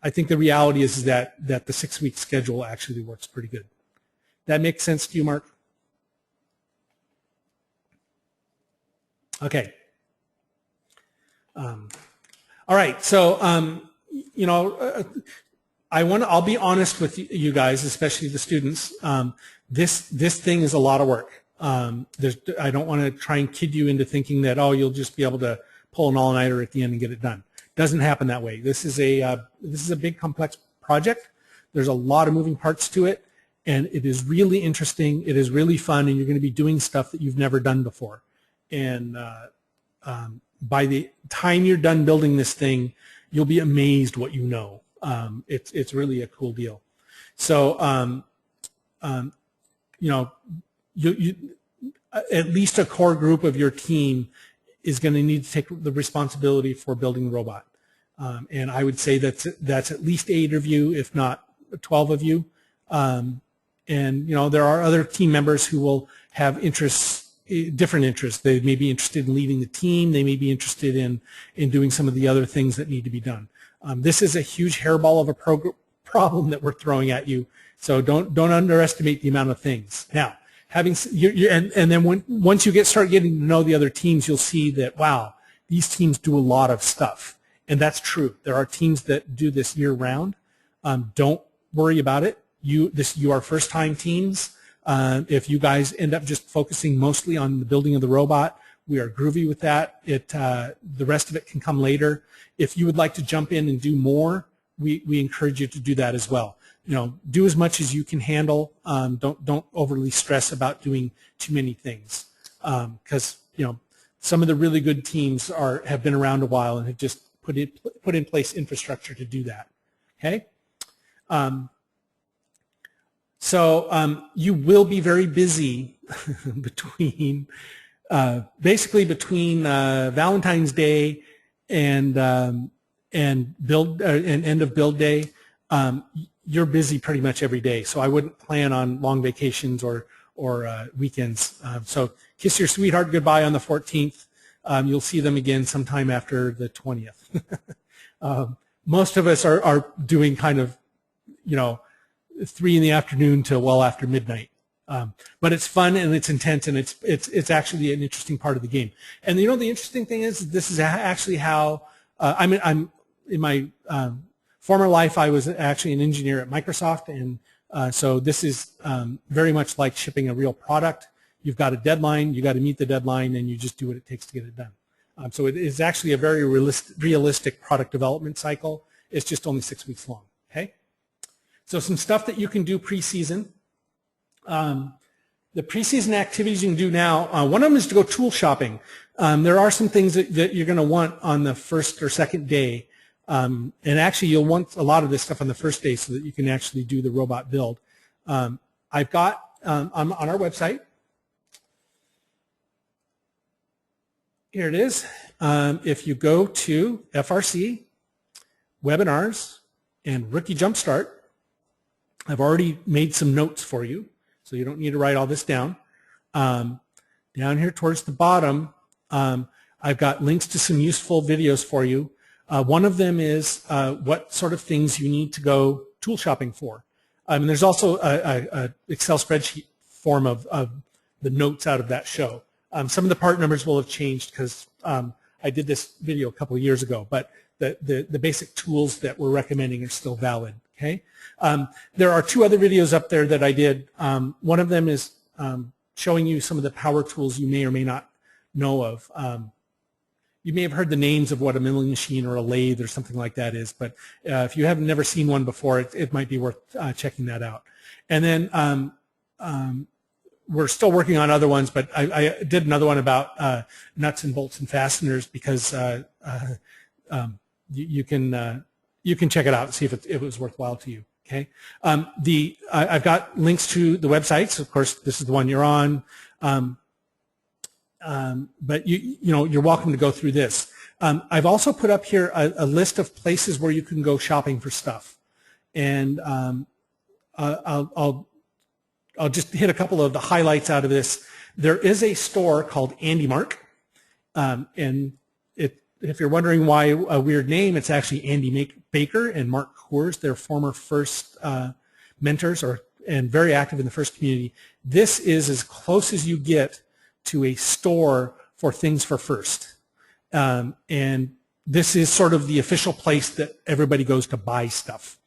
think the reality is that the 6-week schedule actually works pretty good. That makes sense to you, Mark? Okay. All right. So, I'll be honest with you guys, especially the students. This thing is a lot of work. I don't want to try and kid you into thinking that, oh, you'll just be able to pull an all-nighter at the end and get it done. Doesn't happen that way. This is a big, complex project. There's a lot of moving parts to it, and it is really interesting. It is really fun, and you're going to be doing stuff that you've never done before. And by the time you're done building this thing, you'll be amazed what you know. It's really a cool deal. So, at least a core group of your team is going to need to take the responsibility for building the robot. And I would say that's at least 8 of you, if not 12 of you. And, there are other team members who will have different interests. They may be interested in leading the team. They may be interested in doing some of the other things that need to be done. This is a huge hairball of a problem that we're throwing at you. So don't underestimate the amount of things. Now, once you start getting to know the other teams, you'll see that, wow, these teams do a lot of stuff. And that's true. There are teams that do this year-round. Don't worry about it. You are first-time teams. If you guys end up just focusing mostly on the building of the robot, We are groovy with that. The rest of it can come later. If you would like to jump in and do more, we encourage you to do that as well. Do as much as you can handle. Don't overly stress about doing too many things, because some of the really good teams have been around a while and have just put in place infrastructure to do that. Okay. So you will be very busy basically between Valentine's Day and end of build day. You're busy pretty much every day, so I wouldn't plan on long vacations or weekends. So kiss your sweetheart goodbye on the 14th. You'll see them again sometime after the 20th. Most of us are doing kind of 3 in the afternoon to well after midnight. But it's fun and it's intense, and it's actually an interesting part of the game. And the interesting thing is, this is actually how I'm in my former life. I was actually an engineer at Microsoft, and so this is very much like shipping a real product. You've got a deadline, you got to meet the deadline, and you just do what it takes to get it done. So it is actually a very realistic product development cycle. It's just only 6 weeks long. Okay. So some stuff that you can do preseason. The preseason activities you can do now, one of them is to go tool shopping. There are some things that you're going to want on the first or second day. And actually you'll want a lot of this stuff on the first day so that you can actually do the robot build. I've got on our website, here it is. If you go to FRC Webinars and Rookie Jumpstart, I've already made some notes for you, so you don't need to write all this down. Down here towards the bottom, I've got links to some useful videos for you. One of them is what sort of things you need to go tool shopping for. And there's also a Excel spreadsheet form of the notes out of that show. Some of the part numbers will have changed because I did this video a couple of years ago, but the basic tools that we're recommending are still valid. Okay. There are 2 other videos up there that I did. One of them is showing you some of the power tools you may or may not know of. You may have heard the names of what a milling machine or a lathe or something like that is, but if you have never seen one before, it might be worth checking that out. And then we're still working on other ones, but I did another one about nuts and bolts and fasteners because you can check it out and see if it was worthwhile to you. Okay. I've got links to the websites. Of course, this is the one you're on. But you're welcome to go through this. I've also put up here a list of places where you can go shopping for stuff, and I'll just hit a couple of the highlights out of this. There is a store called Andy Mark, and if you're wondering why a weird name, it's actually Andy Baker and Mark Coors, their former FIRST mentors, and very active in the FIRST community. This is as close as you get to a store for things for FIRST. And this is sort of the official place that everybody goes to buy stuff.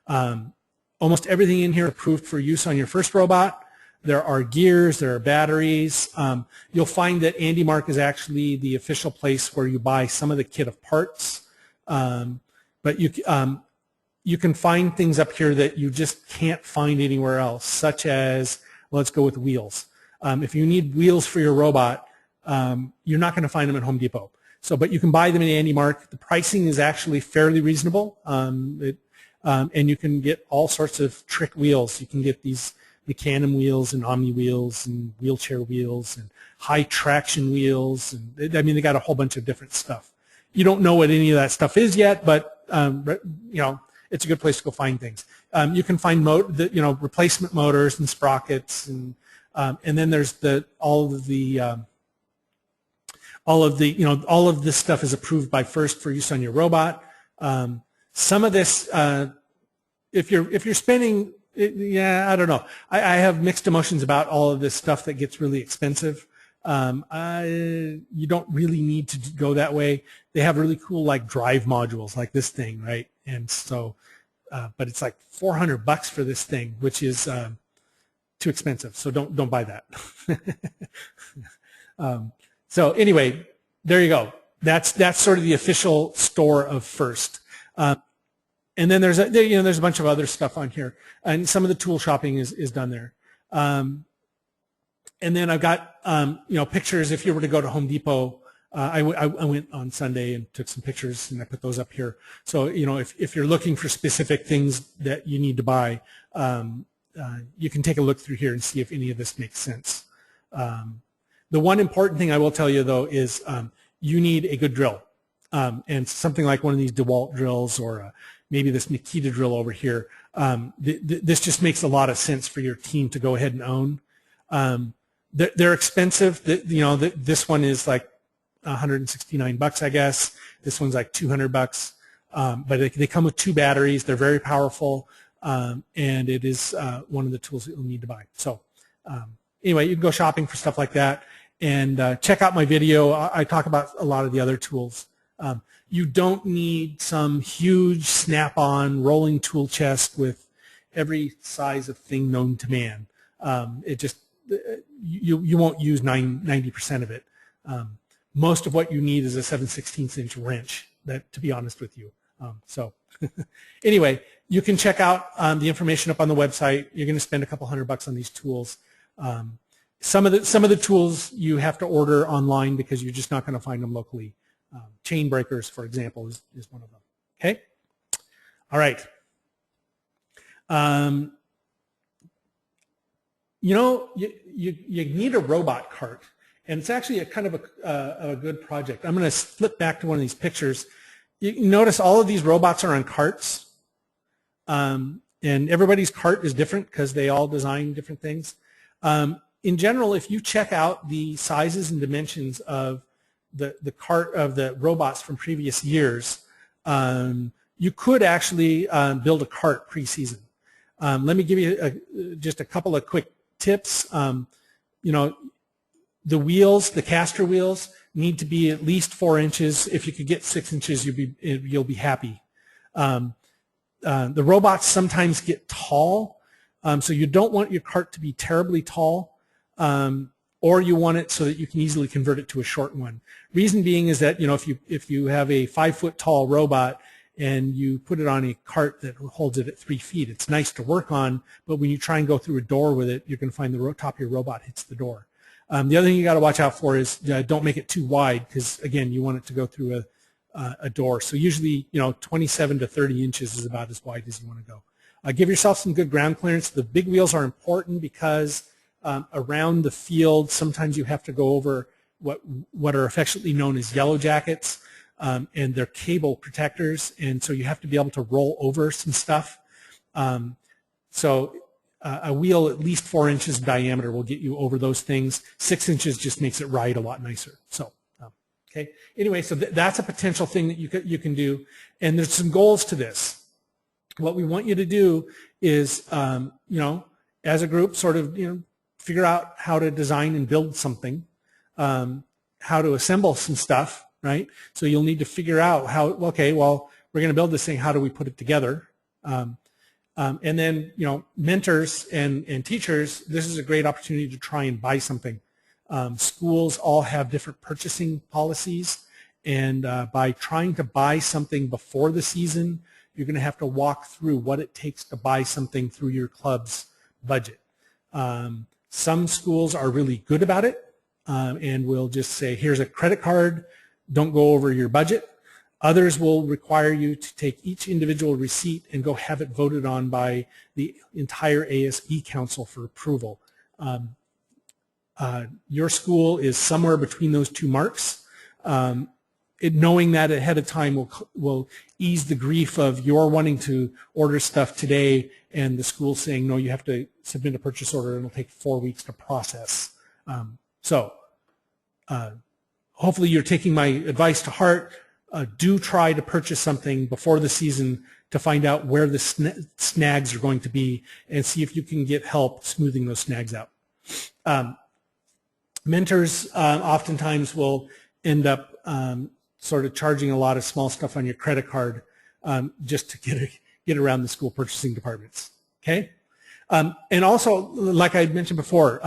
Almost everything in here is approved for use on your first robot. There are gears, there are batteries. You'll find that Andy Mark is actually the official place where you buy some of the kit of parts. But you can find things up here that you just can't find anywhere else, such as, let's go with wheels. If you need wheels for your robot, you're not going to find them at Home Depot. But you can buy them in Andy Mark. The pricing is actually fairly reasonable, and you can get all sorts of trick wheels. You can get these Mecanum wheels and Omni wheels and wheelchair wheels and high traction wheels, and they got a whole bunch of different stuff. You don't know what any of that stuff is yet, but it's a good place to go find things. You can find replacement motors and sprockets, and then there's all of this stuff is approved by FIRST for use on your robot. Some of this, if you're spending, I don't know. I have mixed emotions about all of this stuff that gets really expensive. You don't really need to go that way. They have really cool drive modules like this thing, right? And so, but it's like $400 for this thing, which is too expensive. So don't buy that. So anyway, there you go. That's sort of the official store of FIRST. And then there's a bunch of other stuff on here, and some of the tool shopping is done there. And then I've got pictures. If you were to go to Home Depot, I went on Sunday and took some pictures, and I put those up here. So if you're looking for specific things that you need to buy, you can take a look through here and see if any of this makes sense. The one important thing I will tell you though is you need a good drill, and something like one of these DeWalt drills or maybe this Nikita drill over here. This just makes a lot of sense for your team to go ahead and own. They're expensive. This one is like $169, I guess. This one's like $200, but they come with 2 batteries. They're very powerful, and it is one of the tools that you'll need to buy. So anyway, you can go shopping for stuff like that, and check out my video. I talk about a lot of the other tools. You don't need some huge snap-on rolling tool chest with every size of thing known to man. You won't use 90% of it. Most of what you need is a 7/16" wrench, to be honest with you. So anyway, you can check out the information up on the website. You're going to spend a couple $100 on these tools. Some of the tools you have to order online because you're just not going to find them locally. Chain breakers, for example, is one of them. Okay? All right. You need a robot cart, and it's actually a kind of a good project. I'm going to flip back to one of these pictures. You notice all of these robots are on carts, and everybody's cart is different because they all design different things. In general, if you check out the sizes and dimensions of the cart of the robots from previous years, you could actually build a cart pre-season. Let me give you just a couple of quick tips. The wheels, the caster wheels, need to be at least 4 inches. If you could get 6 inches, you'll be happy. The robots sometimes get tall, so you don't want your cart to be terribly tall. Or you want it so that you can easily convert it to a short one. Reason being is that if you have a 5-foot tall robot and you put it on a cart that holds it at 3 feet, it's nice to work on, but when you try and go through a door with it, you're going to find the top of your robot hits the door. The other thing you got to watch out for is don't make it too wide, because again, you want it to go through a door. So usually 27 to 30 inches is about as wide as you want to go. Give yourself some good ground clearance. The big wheels are important because around the field, sometimes you have to go over what are affectionately known as yellow jackets, and they're cable protectors, and so you have to be able to roll over some stuff. So a wheel at least 4 inches in diameter will get you over those things. 6 inches just makes it ride a lot nicer. So okay. Anyway, so that's a potential thing that you can do, and there's some goals to this. What we want you to do is, as a group, sort of, figure out how to design and build something, how to assemble some stuff, right? So you'll need to figure out okay, well, we're going to build this thing, how do we put it together? And then, mentors and teachers, this is a great opportunity to try and buy something. Schools all have different purchasing policies, and by trying to buy something before the season, you're going to have to walk through what it takes to buy something through your club's budget. Some schools are really good about it, and will just say, here's a credit card, don't go over your budget. Others will require you to take each individual receipt and go have it voted on by the entire ASB Council for approval. Your school is somewhere between those 2 marks. Knowing that ahead of time will ease the grief of your wanting to order stuff today and the school saying, no, you have to submit a purchase order and it'll take 4 weeks to process. Hopefully you're taking my advice to heart. Do try to purchase something before the season to find out where the snags are going to be and see if you can get help smoothing those snags out. Mentors oftentimes will end up sort of charging a lot of small stuff on your credit card just to get around the school purchasing departments. Okay, and also, like I mentioned before,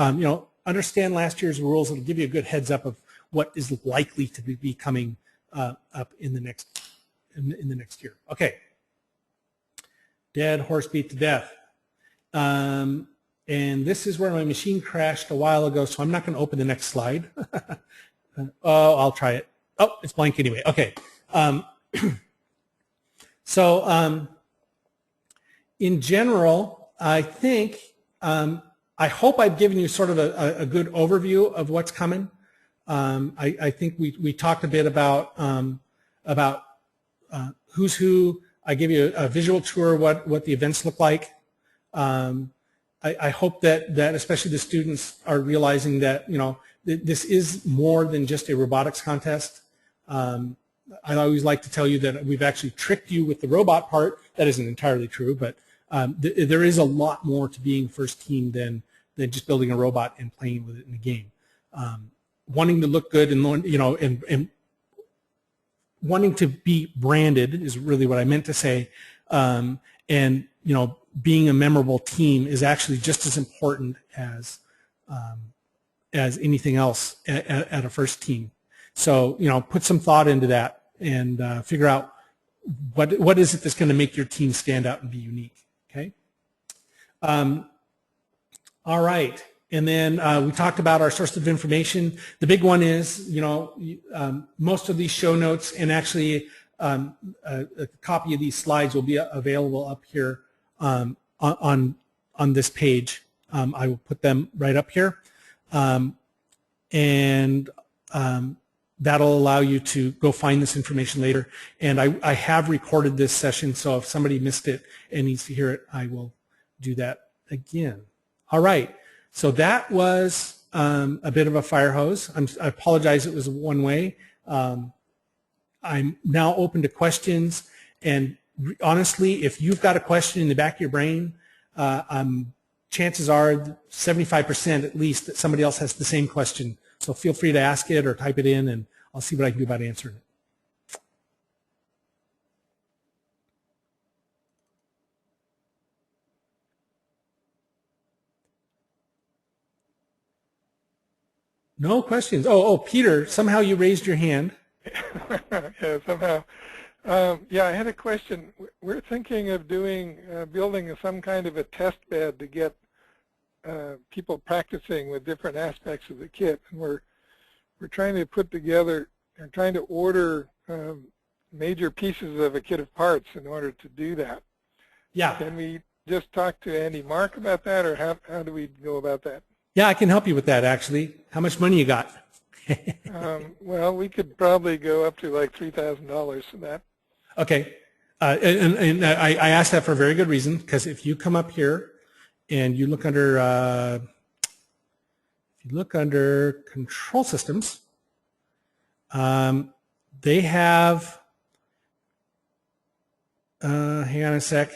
understand last year's rules. It'll give you a good heads up of what is likely to be coming up in the next year. Okay. Dead horse beat to death. And this is where my machine crashed a while ago, so I'm not going to open the next slide. Oh, I'll try it. Oh, it's blank anyway. Okay. So in general, I think, I hope I've given you sort of a good overview of what's coming. I think we talked a bit about who's who. I gave you a visual tour what the events look like. I hope that especially the students are realizing that, you know, this is more than just a robotics contest. I always like to tell you that we've actually tricked you with the robot part. That isn't entirely true, but there is a lot more to being first team than just building a robot and playing with it in the game. Wanting to look good and, you know, and wanting to be branded is really what I meant to say. And, you know, being a memorable team is actually just as important as anything else at a first team. So, you know, put some thought into that and figure out what is it that's going to make your team stand out and be unique. Okay. All right. And then we talked about our source of information. The big one is, you know, most of these show notes and actually a copy of these slides will be available up here on this page. I will put them right up here. And that'll allow you to go find this information later. And I have recorded this session, so if somebody missed it and needs to hear it, I will do that again. All right. So that was a bit of a fire hose. I apologize it was one way. I'm now open to questions. And honestly, if you've got a question in the back of your brain, chances are 75% at least that somebody else has the same question. So feel free to ask it or type it in, and I'll see what I can do about answering it. No questions. Oh, Peter, somehow you raised your hand. Yeah, somehow. Yeah, I had a question. We're thinking of building some kind of a test bed to get people practicing with different aspects of the kit, and we're trying to put together and trying to order major pieces of a kit of parts in order to do that. Yeah. Can we just talk to Andy Mark about that, or how do we go about that? Yeah, I can help you with that, actually. How much money you got? Well, we could probably go up to like $3,000 for that. Okay. And I asked that for a very good reason, because if you come up here and you look under control systems, they have, hang on a sec.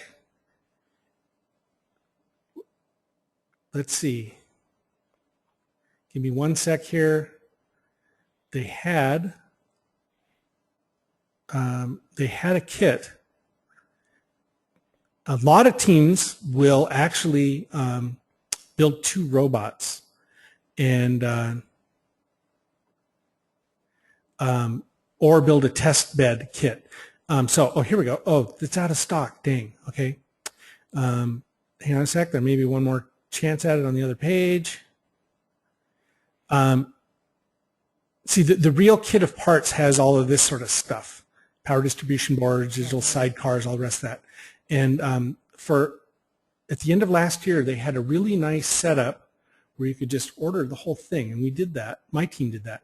Let's see. Give me one sec here. They had a kit. A lot of teams will actually build 2 robots and or build a test bed kit. Oh, here we go. Oh, it's out of stock. Dang. Okay. Hang on a sec. There may be one more chance at it on the other page. See, the real kit of parts has all of this sort of stuff. Power distribution boards, digital sidecars, all the rest of that. And at the end of last year, they had a really nice setup where you could just order the whole thing. And we did that. My team did that.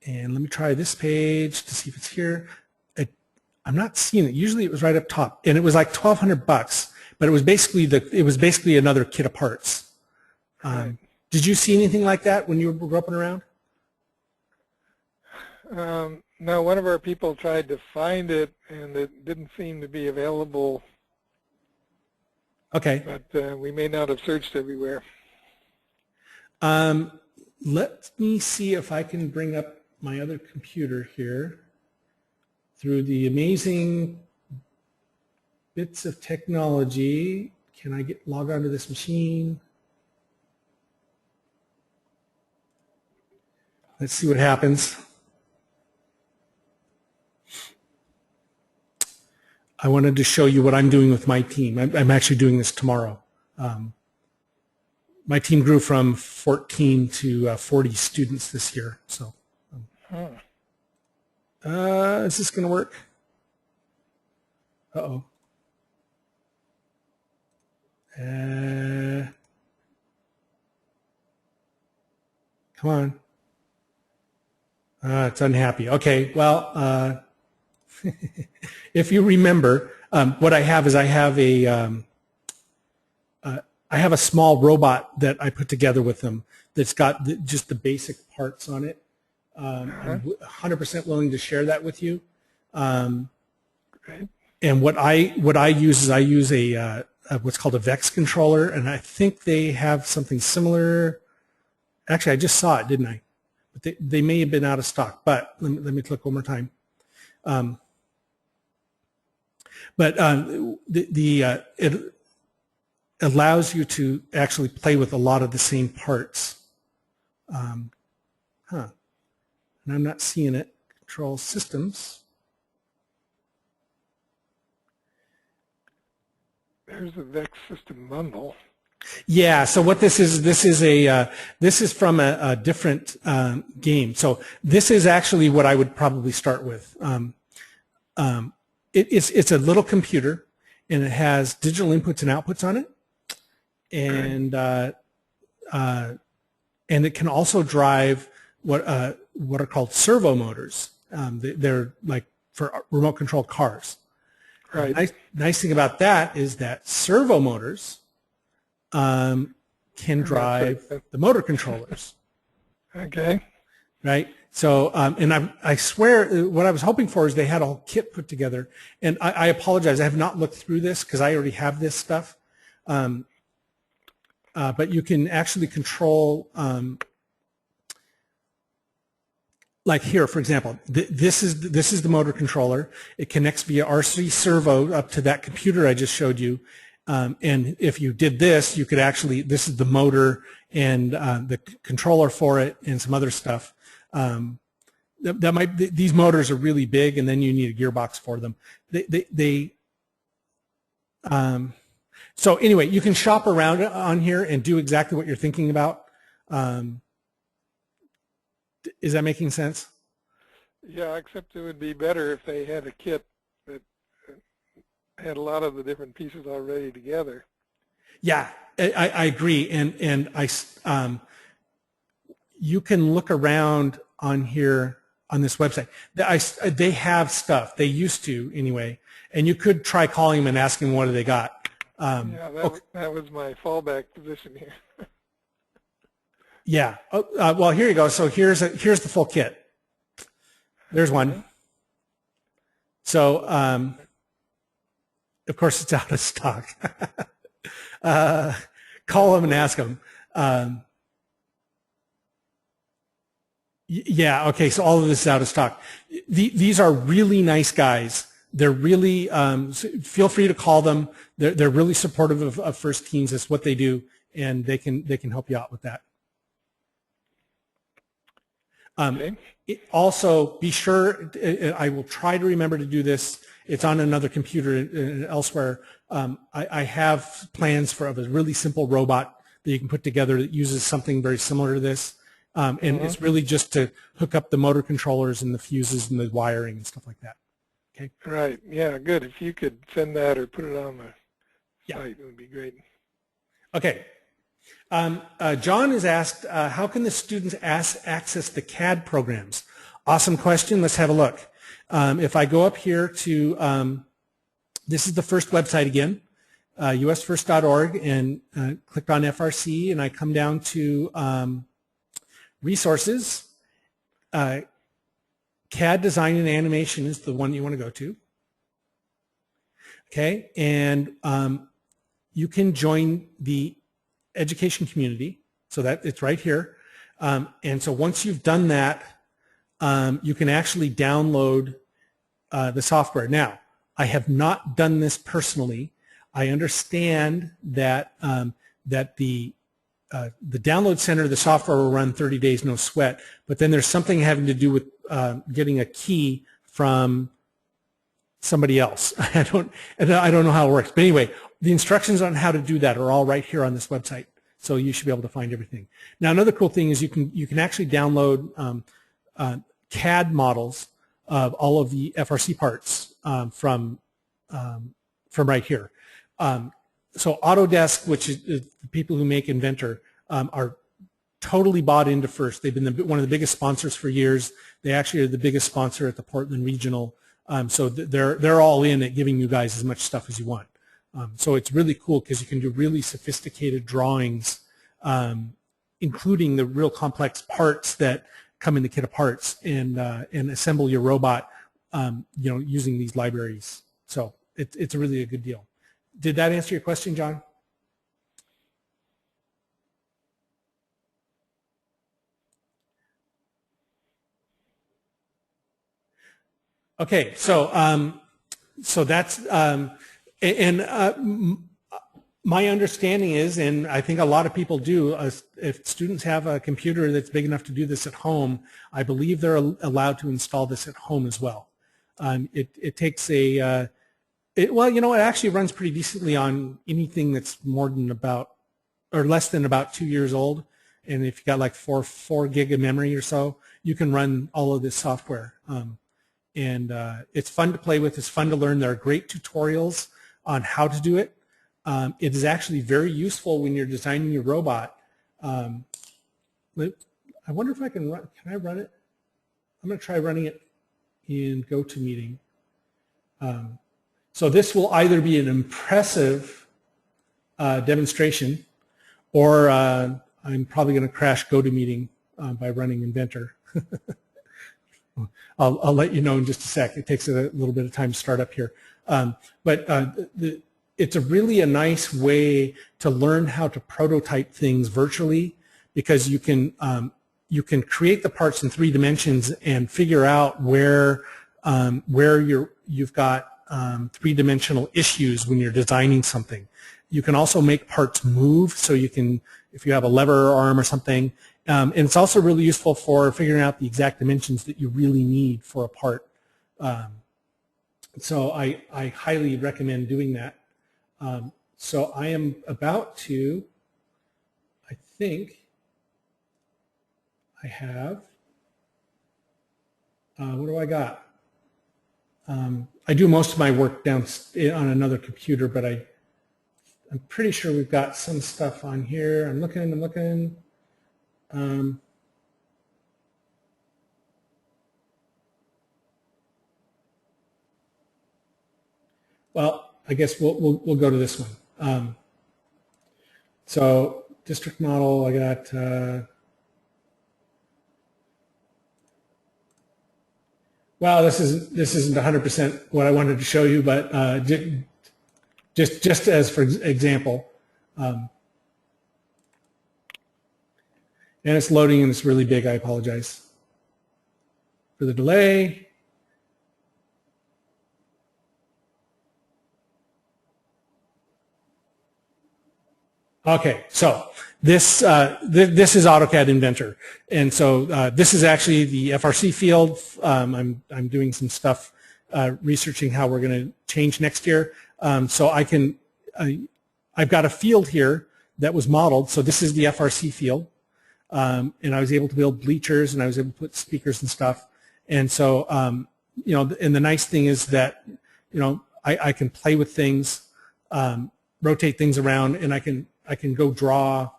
And let me try this page to see if it's here. I'm not seeing it. Usually it was right up top. And it was like $1,200, but it was basically another kit of parts. Right. Did you see anything like that when you were groping around? No, one of our people tried to find it, and it didn't seem to be available. Okay. But we may not have searched everywhere. Let me see if I can bring up my other computer here through the amazing bits of technology. Can I log onto this machine? Let's see what happens. I wanted to show you what I'm doing with my team. I'm actually doing this tomorrow. My team grew from 14 to 40 students this year. So, is this going to work? Uh-oh. Come on. It's unhappy. Okay, well, if you remember, what I have is I have a small robot that I put together with them that's got just the basic parts on it. I'm 100% willing to share that with you. Great. And what I use is I use a what's called a VEX controller, and I think they have something similar. Actually, I just saw it, didn't I? But they may have been out of stock. But let me click one more time. It allows you to actually play with a lot of the same parts. And I'm not seeing it. Control systems. There's a VEX system bundle. Yeah. So what this is from a different game. So this is actually what I would probably start with. It's a little computer, and it has digital inputs and outputs on it, and it can also drive what are called servo motors. They're like for remote controlled cars. Right. Nice thing about that is that servo motors can drive the motor controllers. Okay. Right. So, and I swear what I was hoping for is they had a whole kit put together. And I apologize. I have not looked through this because I already have this stuff. But you can actually control, like here, for example, this is the motor controller. It connects via RC servo up to that computer I just showed you. And if you did this, you could actually, this is the motor and the controller for it and some other stuff. These motors are really big, and then you need a gearbox for them. So anyway, you can shop around on here and do exactly what you're thinking about. Is that making sense? Yeah, except it would be better if they had a kit that had a lot of the different pieces already together. Yeah, I agree, and you can look around on here on this website. They have stuff. They used to anyway, and you could try calling them and asking what do they got. That was my fallback position here. Yeah. Well, here you go. So here's the full kit. There's one. So of course it's out of stock. Call them and ask them. Yeah. Okay. So all of this is out of stock. These are really nice guys. They're really. Feel free to call them. They're really supportive of First Teams. That's what they do, and they can help you out with that. Okay. Also, be sure, I will try to remember to do this. It's on another computer elsewhere. I have plans for a really simple robot that you can put together that uses something very similar to this. And it's really just to hook up the motor controllers and the fuses and the wiring and stuff like that. Okay. Right. Yeah, good. If you could send that or put it on the site, it would be great. Okay. John has asked, how can the students access the CAD programs? Awesome question. Let's have a look. If I go up here to, this is the FIRST website again, usfirst.org, and click on FRC, and I come down to resources. CAD design and animation is the one you want to go to. Okay, and you can join the education community, so that it's right here. And so once you've done that, you can actually download the software. Now, I have not done this personally. I understand that that the the download center, the software will run 30 days, no sweat. But then there's something having to do with getting a key from somebody else. I don't know how it works. But anyway, the instructions on how to do that are all right here on this website. So you should be able to find everything. Now, another cool thing is you can actually download CAD models of all of the FRC parts from right here. So Autodesk, which is the people who make Inventor, are totally bought into FIRST. They've been one of the biggest sponsors for years. They actually are the biggest sponsor at the Portland Regional. So they're all in at giving you guys as much stuff as you want. So it's really cool because you can do really sophisticated drawings, including the real complex parts that come in the kit of parts, and assemble your robot, using these libraries. So it's really a good deal. Did that answer your question, John? Okay, so that's my understanding is, and I think a lot of people do, if students have a computer that's big enough to do this at home, I believe they're allowed to install this at home as well. It takes it actually runs pretty decently on anything that's more than less than about 2 years old. And if you got like 4 gig of memory or so, you can run all of this software. It's fun to play with. It's fun to learn. There are great tutorials on how to do it. It is actually very useful when you're designing your robot. I wonder if I can run. Can I run it? I'm going to try running it in GoToMeeting. So this will either be an impressive demonstration, or I'm probably going to crash GoToMeeting by running Inventor. I'll let you know in just a sec. It takes a little bit of time to start up here. It's really a nice way to learn how to prototype things virtually, because you can create the parts in 3 dimensions and figure out where you've got 3-dimensional issues when you're designing something. You can also make parts move, so you can, if you have a lever arm or something, and it's also really useful for figuring out the exact dimensions that you really need for a part. So I highly recommend doing that. So I am about to, I think I have, what do I got? I do most of my work down on another computer, but I'm pretty sure we've got some stuff on here. I'm looking. Well, I guess we'll go to this one. So district model, I got. Well, this isn't 100% what I wanted to show you, but just as for example, and it's loading and it's really big. I apologize for the delay. Okay, so this is AutoCAD Inventor, and so this is actually the FRC field. I'm doing some stuff researching how we're going to change next year. So I've got a field here that was modeled. So this is the FRC field, and I was able to build bleachers, and I was able to put speakers and stuff. And so and the nice thing is that I can play with things, rotate things around, and I can go draw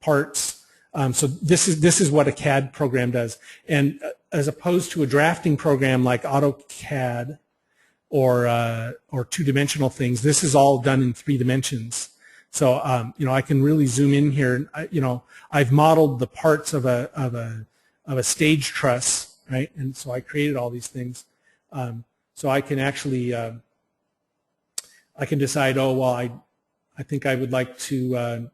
parts. So this is what a CAD program does, and as opposed to a drafting program like AutoCAD or 2-dimensional things, this is all done in 3 dimensions. So I can really zoom in here. I've modeled the parts of a stage truss, right? And so I created all these things. So I can actually I can decide, oh well, I think I would like to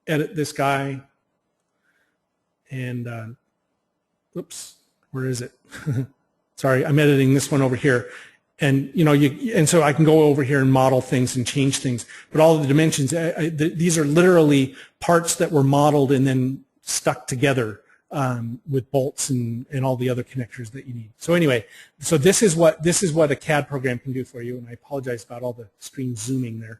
edit this guy, and oops, where is it? Sorry, I'm editing this one over here, And and so I can go over here and model things and change things. But all the dimensions, these are literally parts that were modeled and then stuck together with bolts and all the other connectors that you need. So anyway, so this is what a CAD program can do for you. And I apologize about all the screen zooming there.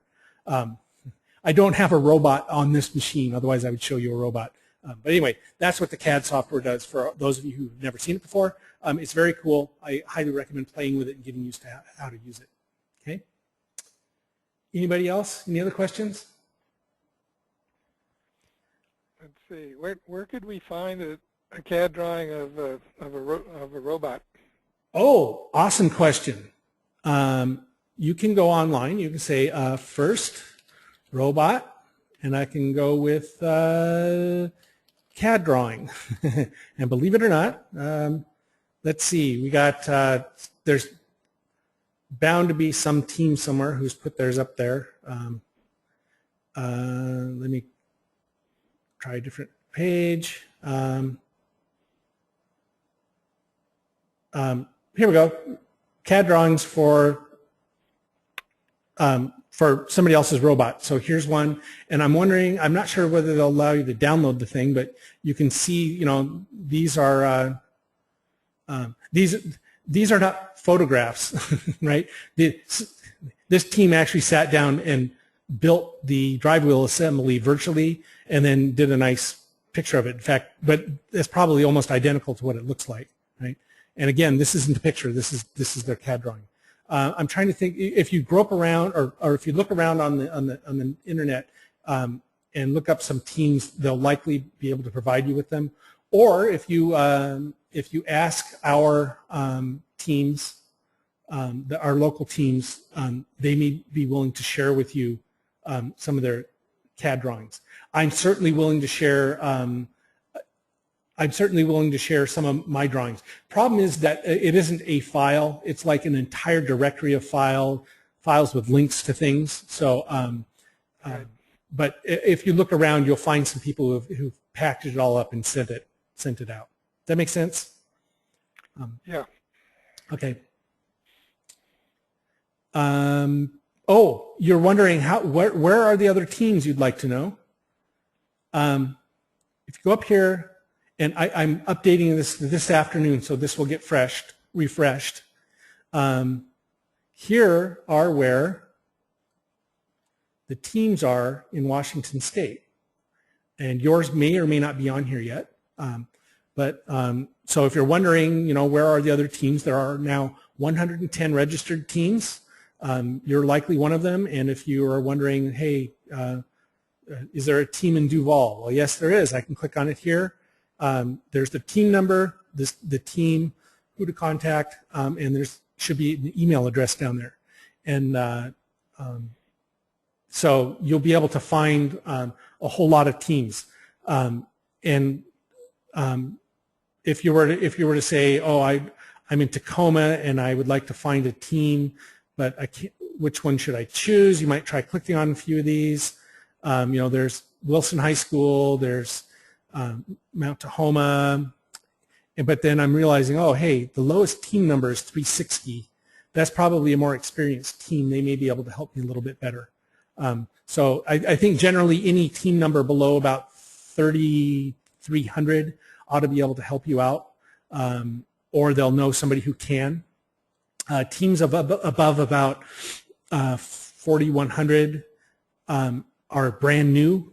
I don't have a robot on this machine, otherwise I would show you a robot. But anyway, that's what the CAD software does for those of you who've never seen it before. It's very cool. I highly recommend playing with it and getting used to how to use it. Okay. Anybody else? Any other questions? Let's see. Where could we find a CAD drawing of a robot? Oh, awesome question. You can go online. You can say first robot, and I can go with CAD drawing. And believe it or not, let's see. We got there's bound to be some team somewhere who's put theirs up there. Let me try a different page. Here we go. CAD drawings for somebody else's robot. So here's one, and I'm wondering, I'm not sure whether they'll allow you to download the thing, but you can see, these are these are not photographs, right? This team actually sat down and built the drive wheel assembly virtually, and then did a nice picture of it. In fact, but it's probably almost identical to what it looks like, right? And again, this isn't a picture. This is their CAD drawing. I'm trying to think if you grope around or if you look around on the internet and look up some teams, they'll likely be able to provide you with them. Or if you ask our teams, our local teams, they may be willing to share with you some of their CAD drawings. I'm certainly willing to share. I'm certainly willing to share some of my drawings. Problem is that it isn't a file. It's like an entire directory of files with links to things. So, but if you look around, you'll find some people who've packaged it all up and sent it out. Does that make sense? Yeah. Okay. Oh, you're wondering where are the other teams you'd like to know? If you go up here. And I'm updating this afternoon, so this will get refreshed. Here are where the teams are in Washington State. And yours may or may not be on here yet. So if you're wondering, where are the other teams, there are now 110 registered teams. You're likely one of them. And if you are wondering, hey, is there a team in Duval? Well, yes, there is. I can click on it here. There's the team number, the team, who to contact, and there should be an email address down there. And so you'll be able to find a whole lot of teams. And if you were to say, oh, I'm in Tacoma and I would like to find a team, but I can't, which one should I choose? You might try clicking on a few of these. There's Wilson High School, there's Mount Tahoma, but then I'm realizing, oh, hey, the lowest team number is 360. That's probably a more experienced team. They may be able to help me a little bit better. So I think generally any team number below about 3,300 ought to be able to help you out, or they'll know somebody who can. Teams above about 4,100 are brand new.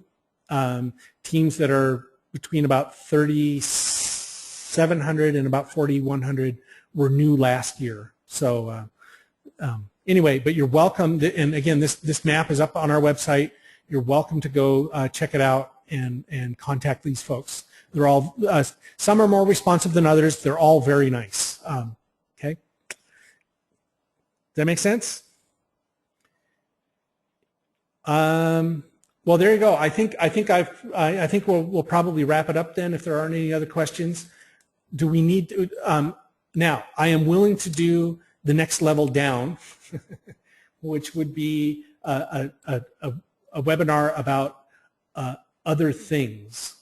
Teams that are between about 3,700 and about 4,100 were new last year. So anyway, but you're welcome. And again, this map is up on our website. You're welcome to go check it out and contact these folks. They're all some are more responsive than others. They're all very nice. Okay, does that make sense? Well, there you go. I think we'll probably wrap it up then if there aren't any other questions. Do we need to, now, I am willing to do the next level down, which would be a webinar about other things.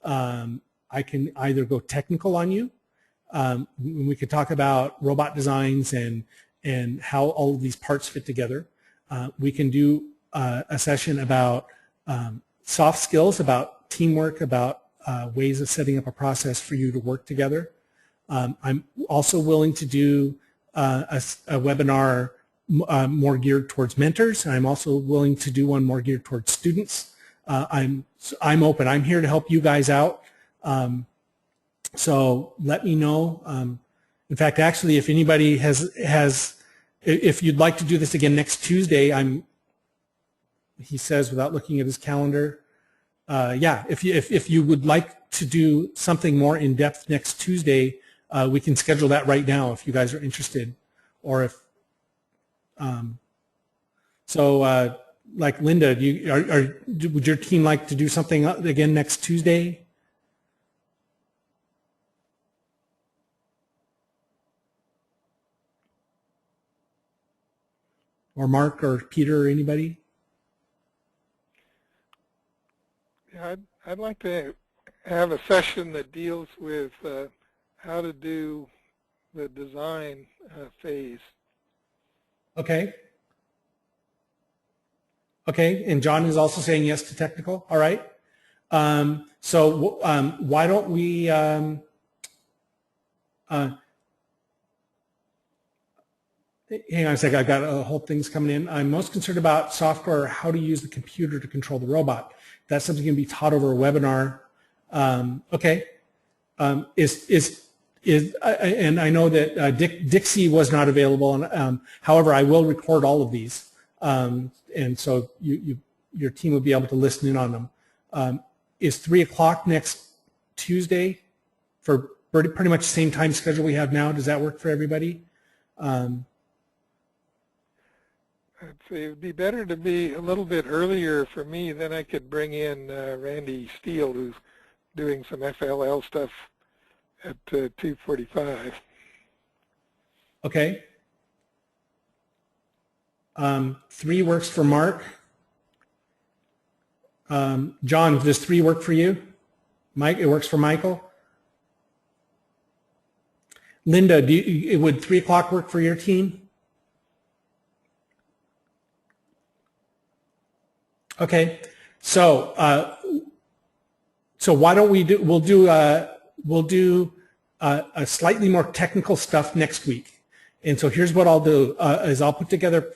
I can either go technical on you. We could talk about robot designs and and how all of these parts fit together. We can do a session about soft skills, about teamwork, about ways of setting up a process for you to work together. I'm also willing to do a webinar more geared towards mentors. I'm also willing to do one more geared towards students. I'm open. I'm here to help you guys out. So let me know. In fact, actually, if anybody if you'd like to do this again next Tuesday, he says without looking at his calendar, yeah, if you would like to do something more in depth next Tuesday, we can schedule that right now if you guys are interested, or if like Linda, would your team like to do something again next Tuesday? Or Mark or Peter or anybody? Yeah, I'd like to have a session that deals with how to do the design phase. Okay. Okay, and John is also saying yes to technical. All right. So why don't we hang on a second, I've got a whole things coming in. I'm most concerned about software, how to use the computer to control the robot. That's something going to be taught over a webinar. Okay. And I know that Dixie was not available. And, however, I will record all of these. And so your team will be able to listen in on them. Is 3 o'clock next Tuesday for pretty much the same time schedule we have now? Does that work for everybody? I'd say it would be better to be a little bit earlier for me. Then I could bring in Randy Steele, who's doing some FLL stuff at 2:45. Okay. 3 works for Mark. John, does 3 work for you? Mike, it works for Michael. Linda, would 3 o'clock work for your team? Okay, so why don't we'll do a slightly more technical stuff next week. And so here's what I'll do is I'll put together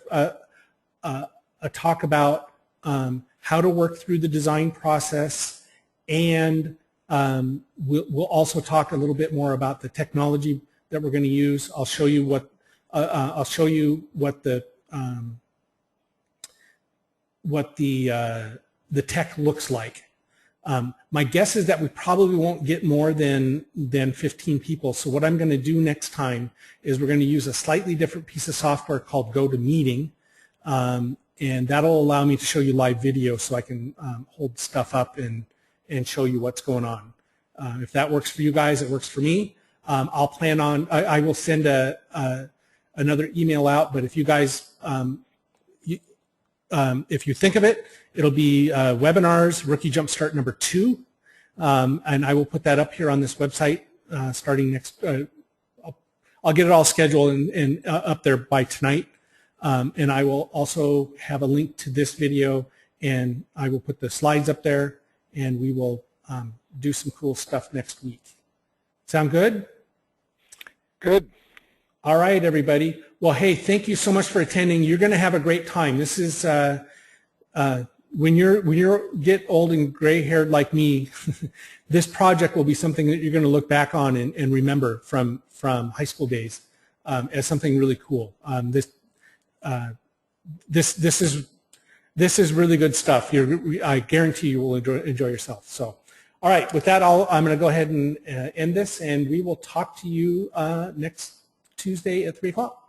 a talk about how to work through the design process, and we'll also talk a little bit more about the technology that we're going to use. I'll show you what the tech looks like. My guess is that we probably won't get more than 15 people. So what I'm going to do next time is we're going to use a slightly different piece of software called GoToMeeting, and that'll allow me to show you live video so I can hold stuff up and show you what's going on. If that works for you guys, it works for me. I'll plan on, I will send another email out, but if you guys, if you think of it, it'll be webinars, Rookie Jumpstart number 2, and I will put that up here on this website starting next. I'll get it all scheduled and up there by tonight, and I will also have a link to this video, and I will put the slides up there, and we will do some cool stuff next week. Sound good? Good. All right, everybody. Well, hey, thank you so much for attending. You're going to have a great time. This is when you get old and gray-haired like me, this project will be something that you're going to look back on and remember from high school days as something really cool. This is really good stuff. I guarantee you will enjoy yourself. So, all right, with that, I'm going to go ahead and end this, and we will talk to you next Tuesday at 3 o'clock.